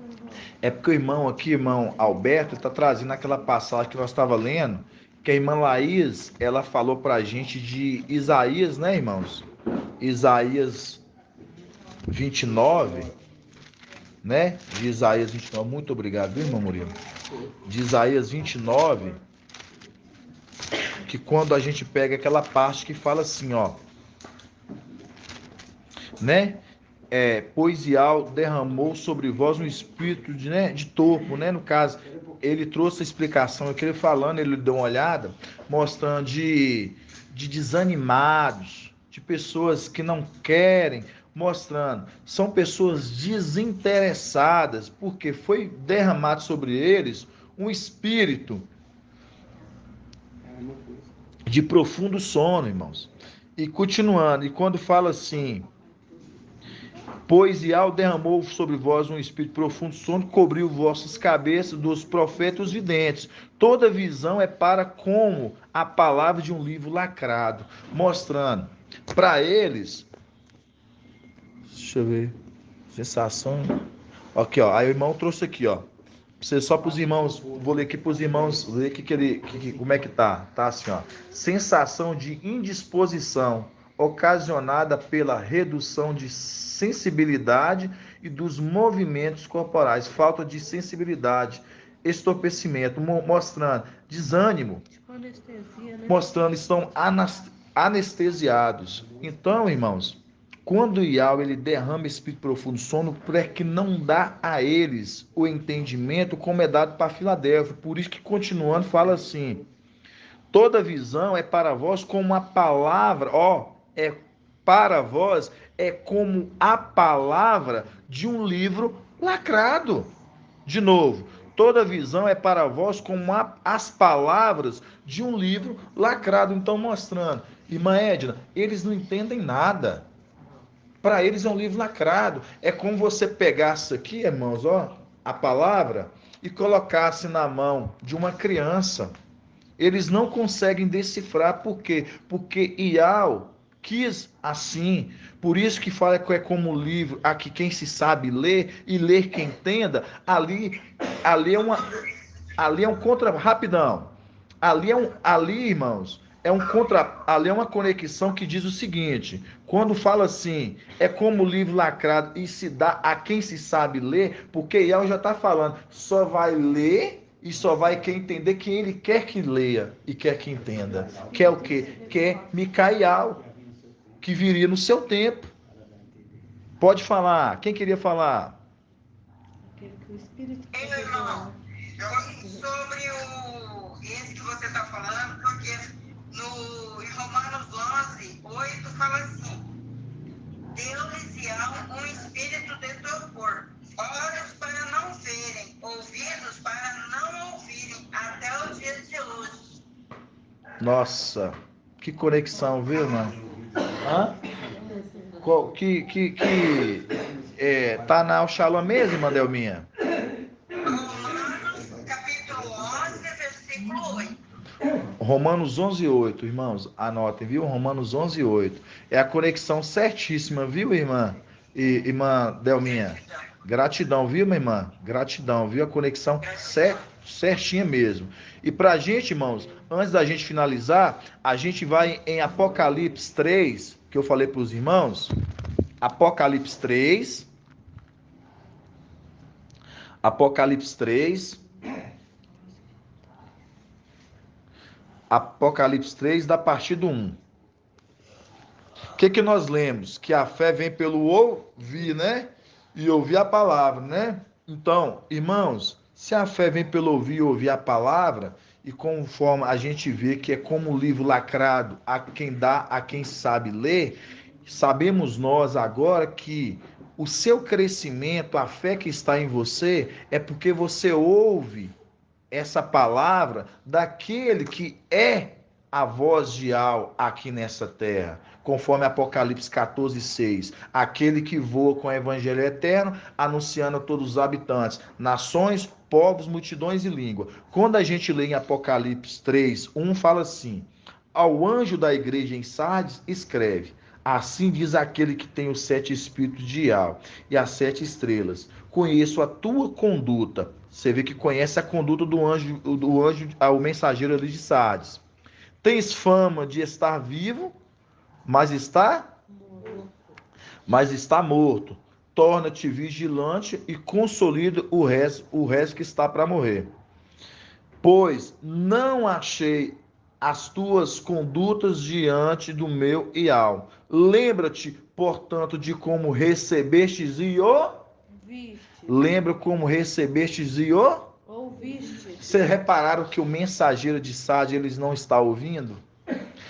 [SPEAKER 1] É porque o irmão aqui, irmão Alberto, está trazendo aquela passagem que nós estava lendo, que a irmã Laís, ela falou para a gente de Isaías, né, irmãos? Isaías 29, né? De Isaías 29. Muito obrigado, viu, irmão Murilo? De Isaías 29, que quando a gente pega aquela parte que fala assim, ó, né? Pois Ial derramou sobre vós um espírito de torpo, né? No caso, ele trouxe a explicação, eu queria falando, ele deu uma olhada, mostrando de desanimados, de pessoas que não querem, mostrando, são pessoas desinteressadas, porque foi derramado sobre eles um espírito de profundo sono, irmãos. E continuando, e quando fala assim, pois Ial derramou sobre vós um espírito profundo sono, cobriu vossas cabeças dos profetas videntes. Toda visão é para como a palavra de um livro lacrado, mostrando para eles, deixa eu ver, sensação, aqui ó, aí o irmão trouxe aqui ó, só para os irmãos, vou ler aqui para os irmãos, ver como é que tá assim ó, sensação de indisposição ocasionada pela redução de sensibilidade e dos movimentos corporais, falta de sensibilidade, estorpecimento, mostrando desânimo,
[SPEAKER 3] Anestesia, né?
[SPEAKER 1] mostrando estão anestesiados. Então, irmãos, quando o Ial ele derrama espírito profundo sono, é que não dá a eles o entendimento como é dado para Filadélfia. Por isso que continuando fala assim: toda visão é para vós como a palavra, para vós é como a palavra de um livro lacrado. De novo, toda visão é para vós como as palavras de um livro lacrado. Então, mostrando, irmã Edna, eles não entendem nada. Para eles é um livro lacrado. É como você pegasse aqui, irmãos, a palavra e colocasse na mão de uma criança. Eles não conseguem decifrar. Por quê? Porque Ial quis assim, por isso que fala que é como livro, aqui quem se sabe ler e ler quem entenda, ali é um contra, rapidão, ali irmãos, ali é uma conexão que diz o seguinte, quando fala assim, é como livro lacrado e se dá a quem se sabe ler, porque Ial já está falando, só vai ler e só vai quem entender quem ele quer que leia e quer que entenda, quer o quê? Quer Micael, que viria no seu tempo. Pode falar. Quem queria falar?
[SPEAKER 9] Irmão, sobre esse que você está falando, porque em Romanos 11:8 fala assim, deu-lhes um espírito de torpor, olhos para não verem, ouvidos para não ouvirem, até o dia de hoje.
[SPEAKER 1] Nossa, que conexão, viu, irmão? Tá na Shalom mesmo, irmã Delminha?
[SPEAKER 9] Romanos, capítulo 11, versículo 8.
[SPEAKER 1] Romanos 11:8, irmãos, anotem, viu? Romanos 11:8. É a conexão certíssima, viu, irmã? Irmã Delminha? Gratidão, viu, minha irmã? Gratidão, viu? A conexão certinha mesmo. E pra gente, irmãos, antes da gente finalizar, a gente vai em Apocalipse 3, que eu falei pros irmãos. Apocalipse 3. Apocalipse 3. Apocalipse 3, da partir do 1. O que nós lemos? Que a fé vem pelo ouvir, né? E ouvir a palavra, né? Então, irmãos, se a fé vem pelo ouvir e ouvir a palavra, e conforme a gente vê que é como um livro lacrado a quem dá, a quem sabe ler, sabemos nós agora que o seu crescimento, a fé que está em você, é porque você ouve essa palavra daquele que é a voz de Al aqui nessa terra, conforme Apocalipse 14:6, aquele que voa com o evangelho eterno, anunciando a todos os habitantes, nações, povos, multidões e língua. Quando a gente lê em Apocalipse 3:1, fala assim: ao anjo da igreja em Sardes, escreve: assim diz aquele que tem os 7 espíritos de Al e as 7 estrelas. Conheço a tua conduta. Você vê que conhece a conduta do anjo, o mensageiro ali de Sardes. Tens fama de estar vivo, mas está morto. Torna-te vigilante e consolida o resto que está para morrer. Pois não achei as tuas condutas diante do meu Ial. Lembra-te, portanto, de como recebestes e ouviste. Lembra como recebestes e ouviste. Vocês repararam que o mensageiro de Sardes eles não está ouvindo?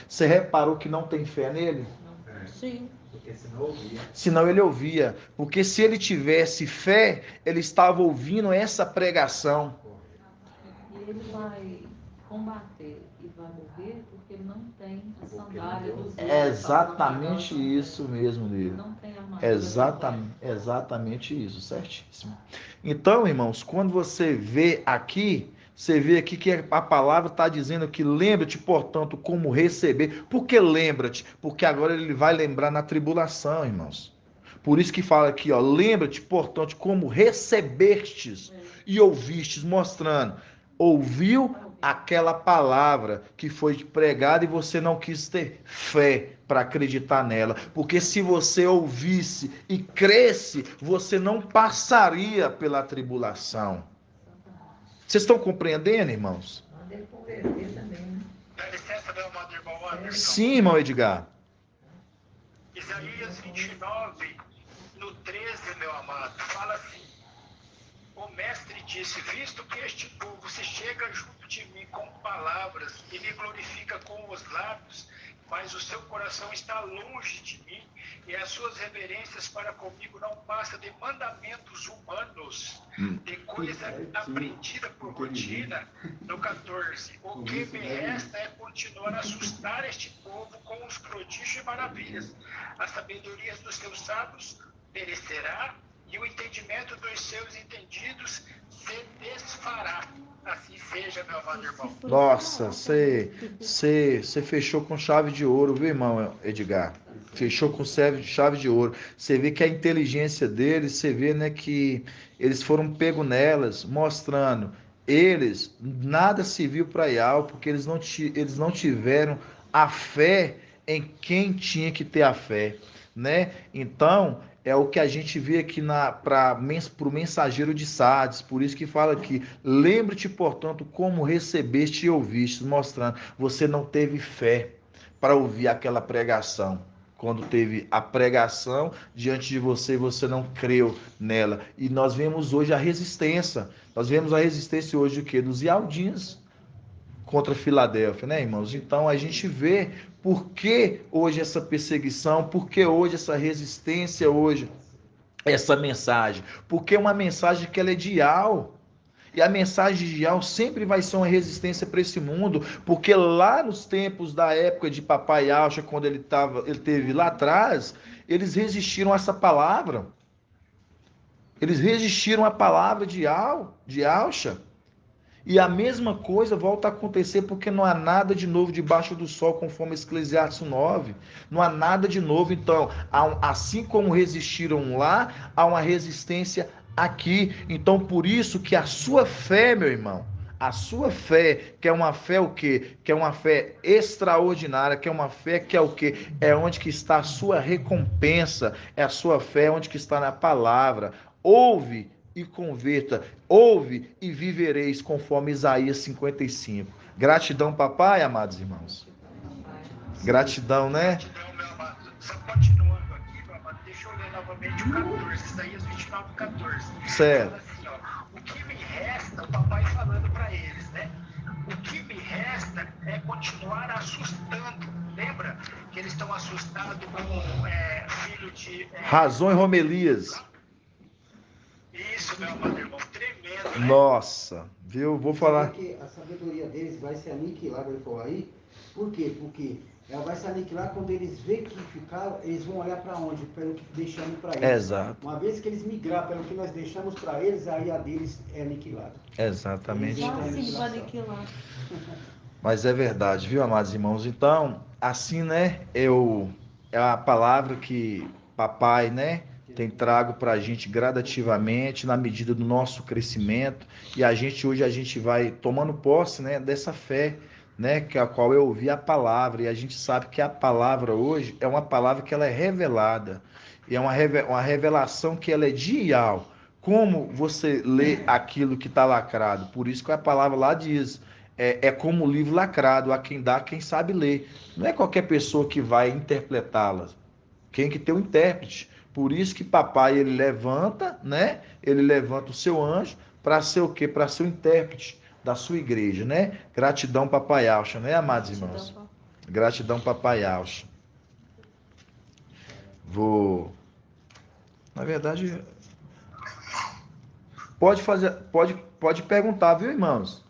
[SPEAKER 1] Você reparou que não tem fé nele?
[SPEAKER 2] Não. Sim.
[SPEAKER 5] Porque senão ouvia.
[SPEAKER 1] Senão ele ouvia. Porque se ele tivesse fé, ele estava ouvindo essa pregação.
[SPEAKER 2] E ele vai combater e vai morrer porque ele não tem a sandália dos dedos.
[SPEAKER 1] É exatamente isso mesmo, Lívia.
[SPEAKER 2] Não tem armadura.
[SPEAKER 1] Exatamente isso, certíssimo. Então, irmãos, quando você vê aqui que a palavra está dizendo que lembra-te, portanto, como receber. Por que lembra-te? Porque agora ele vai lembrar na tribulação, irmãos. Por isso que fala aqui, ó, lembra-te, portanto, como recebestes e ouvistes, mostrando, ouviu aquela palavra que foi pregada e você não quis ter fé para acreditar nela. Porque se você ouvisse e cresce, você não passaria pela tribulação. Vocês estão compreendendo, irmãos?
[SPEAKER 8] Deve converter também, né?
[SPEAKER 7] Dá licença, meu amado irmão Anderson.
[SPEAKER 1] Sim, irmão Edgar.
[SPEAKER 7] Isaías 29, no 13, meu amado, fala assim: o mestre disse, visto que este povo se chega junto de mim com palavras e me glorifica com os lábios, mas o seu coração está longe de mim e as suas reverências para comigo não passam de mandamentos humanos, de coisa aprendida por rotina. No 14, o que me resta é continuar a assustar este povo com os prodígios e maravilhas. A sabedoria dos seus sábios perecerá e o entendimento dos seus entendidos se desfará. Assim seja, meu amado irmão.
[SPEAKER 1] Nossa, você fechou com chave de ouro, viu, irmão Edgar? Fechou com chave de ouro. Você vê que a inteligência deles, você vê, né, que eles foram pegos nelas, mostrando, eles, nada serviu para Ial, porque eles não tiveram a fé em quem tinha que ter a fé, né? Então, é o que a gente vê aqui para o mensageiro de Sardes, por isso que fala aqui, lembre-te, portanto, como recebeste e ouviste, mostrando, você não teve fé para ouvir aquela pregação. Quando teve a pregação diante de você, você não creu nela. E nós vemos hoje a resistência. Nós vemos a resistência hoje o quê? Dos Ialdins contra Filadélfia, né, irmãos? Então a gente vê por que hoje essa perseguição, por que hoje essa resistência, hoje essa mensagem. Porque é uma mensagem que ela é de Ial. E a mensagem de Ial sempre vai ser uma resistência para esse mundo, porque lá nos tempos da época de Papai Alcha, quando ele teve lá atrás, eles resistiram a essa palavra. Eles resistiram à palavra de Alcha. E a mesma coisa volta a acontecer porque não há nada de novo debaixo do sol, conforme Eclesiastes 9. Não há nada de novo. Então, assim como resistiram lá, há uma resistência aqui. Então, por isso que a sua fé, meu irmão, a sua fé, que é uma fé o quê? Que é uma fé extraordinária, que é uma fé que é o quê? É onde que está a sua recompensa, é a sua fé onde que está na palavra. Ouve e converta, ouve e vivereis, conforme Isaías 55. Gratidão, papai, amados irmãos. Gratidão, né?
[SPEAKER 7] Gratidão, meu amado. Só continuando aqui, meu amado, deixa eu ler novamente o 14, Isaías 29, 14.
[SPEAKER 1] Certo.
[SPEAKER 7] Fala assim, ó, o que me resta, o papai falando para eles, né? O que me resta é continuar assustando. Lembra que eles estão assustados com filho de...
[SPEAKER 1] Razão e Romelias.
[SPEAKER 7] Isso, meu amado irmão, tremendo, né?
[SPEAKER 1] Nossa, viu? Vou falar.
[SPEAKER 4] Que a sabedoria deles vai se aniquilar, ele falou aí. Por quê? Porque ela vai se aniquilar quando eles verem que ficaram, eles vão olhar para onde? Pelo que deixamos para eles.
[SPEAKER 1] Exato.
[SPEAKER 4] Uma vez que eles migrar pelo que nós deixamos para eles, aí a deles é aniquilada.
[SPEAKER 1] Exatamente.
[SPEAKER 3] Só assim para aniquilar.
[SPEAKER 1] Mas é verdade, viu, amados irmãos? Então, assim, né, é a palavra que papai, né, tem trago para a gente gradativamente, na medida do nosso crescimento, e hoje a gente vai tomando posse, né, dessa fé, né, que a qual eu ouvi a palavra, e a gente sabe que a palavra hoje é uma palavra que ela é revelada, e é uma revelação que ela é dial. Como você lê aquilo que está lacrado? Por isso que a palavra lá diz, é como um livro lacrado, a quem dá, quem sabe ler. Não é qualquer pessoa que vai interpretá-las. Tem que ter um intérprete. Por isso que papai, ele levanta, né? Ele levanta o seu anjo para ser o quê? Para ser o intérprete da sua igreja, né? Gratidão, papai Alcha, né, amados irmãos? Gratidão, papai Alcha. Na verdade, pode perguntar, viu, irmãos?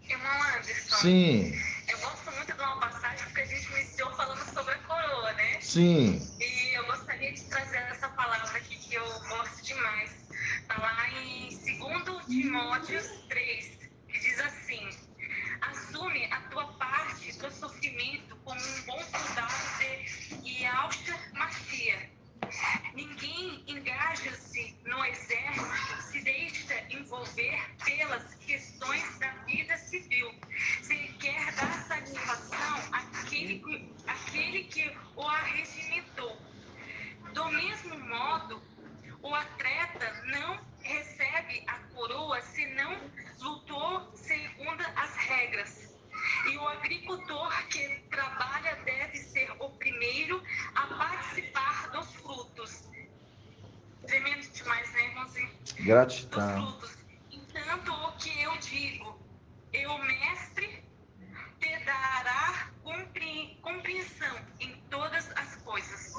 [SPEAKER 6] Irmão Anderson.
[SPEAKER 1] Sim.
[SPEAKER 6] Eu gosto muito de uma passagem porque a gente iniciou falando sobre a coroa, né?
[SPEAKER 1] Sim.
[SPEAKER 6] E eu gostaria de trazer essa palavra aqui que eu gosto demais. Está lá em 2 Timóteo 3, que diz assim: assume a tua parte do sofrimento como um bom soldado de Yahshua Mashiach. Ninguém engaja-se no exército, se deixa envolver pelas questões da vida civil. Se quer dar satisfação àquele que o arregimentou. Do mesmo modo, o atleta não recebe a coroa se não lutou segundo as regras. E o agricultor que trabalha deve ser o primeiro a participar dos frutos. Tremendo demais, né, irmãozinho?
[SPEAKER 1] Gratidão.
[SPEAKER 6] Dos frutos. Entanto, o que eu digo, o mestre te dará compreensão em todas as coisas.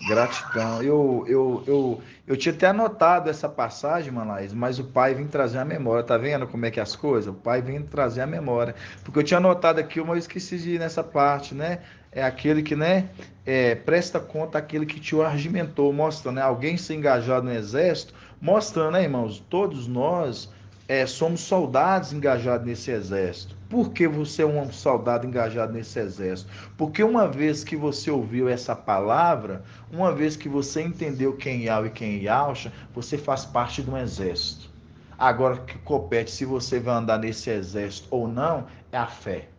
[SPEAKER 1] Gratidão. Eu tinha até anotado essa passagem, Manlaís, mas o pai vem trazer a memória. Tá vendo como é que é as coisas? O pai vem trazer a memória. Porque eu tinha anotado aqui, mas eu esqueci de ir nessa parte, né? É aquele que, né? Presta conta àquele que te argimentou, mostrando, né? Alguém ser engajado no exército, mostrando, né, irmãos? Todos nós somos soldados engajados nesse exército. Por que você é um soldado engajado nesse exército? Porque uma vez que você ouviu essa palavra, uma vez que você entendeu quem é Yahweh e quem é Yahshua, você faz parte de um exército. Agora, o que compete se você vai andar nesse exército ou não, é a fé.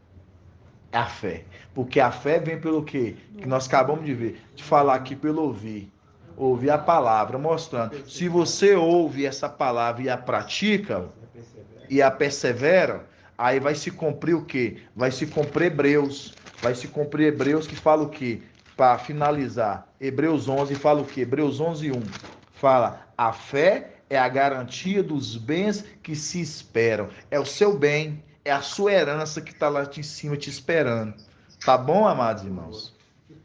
[SPEAKER 1] É a fé. Porque a fé vem pelo quê? Que nós acabamos de ver, de falar aqui pelo ouvir. Ouvir a palavra, mostrando. Se você ouve essa palavra e a pratica, e a persevera, aí vai se cumprir o quê? Vai se cumprir Hebreus. Vai se cumprir Hebreus que fala o quê? Para finalizar, Hebreus 11 fala o quê? Hebreus 11:1 fala: a fé é a garantia dos bens que se esperam. É o seu bem, é a sua herança que está lá em cima te esperando. Tá bom, amados irmãos?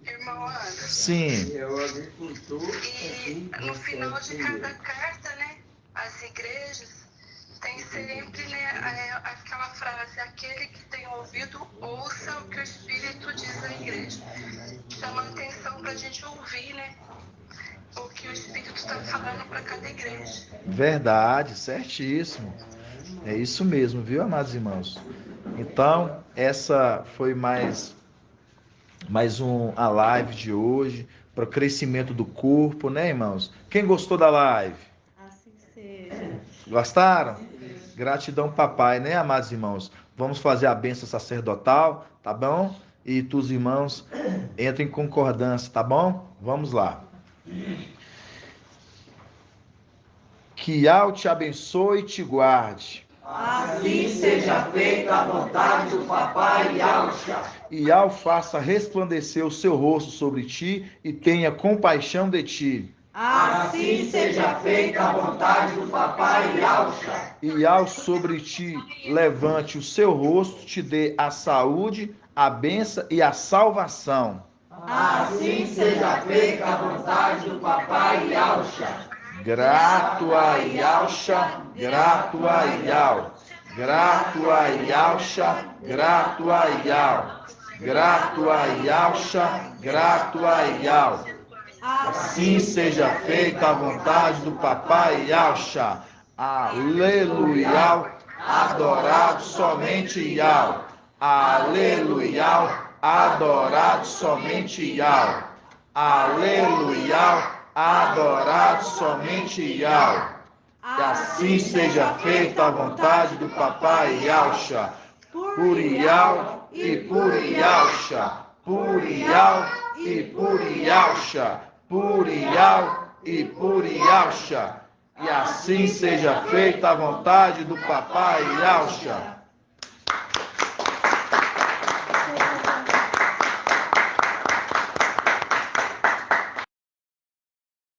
[SPEAKER 6] Irmão Anderson.
[SPEAKER 1] Sim.
[SPEAKER 4] É o agricultor.
[SPEAKER 6] E no final de cada carta, né, as igrejas, tem sempre, né, aquela frase: aquele que tem ouvido, ouça o que o Espírito diz à igreja. Chama a atenção para a gente ouvir, né, o que o Espírito está falando para cada igreja.
[SPEAKER 1] Verdade, certíssimo. É isso mesmo, viu, amados irmãos? Então, essa foi mais a live de hoje, para o crescimento do corpo, né, irmãos? Quem gostou da live? Gostaram? Gratidão, papai, né, amados irmãos? Vamos fazer a bênção sacerdotal, tá bom? E os irmãos entrem em concordância, tá bom? Vamos lá. Que Yahweh te abençoe e te guarde.
[SPEAKER 4] Assim seja feita a vontade do papai Yahshua.
[SPEAKER 1] E Yahweh faça resplandecer o seu rosto sobre ti e tenha compaixão de ti.
[SPEAKER 4] Assim seja feita a vontade do papai Yahshua.
[SPEAKER 1] E Yahweh sobre ti levante o seu rosto, te dê a saúde, a bênção e a salvação.
[SPEAKER 4] Assim seja feita a vontade do papai Yahshua.
[SPEAKER 1] Grato a Yahshua, grato a Yahweh. Grato a Yahshua, grato a Yahweh. Grato a Yahshua, grato a Yahweh. Assim seja feita a vontade do papai Yahshua. Aleluia, adorado somente Yahweh. Aleluia, adorado somente Yahweh. Aleluia, adorado somente Yahweh. Que assim seja feita a vontade do papai Yahshua. Por Yahweh e por Yahshua. Por Yahweh e por Yahshua. Por Yahweh e por Yahshua. E assim seja feita a vontade do papai Yahshua.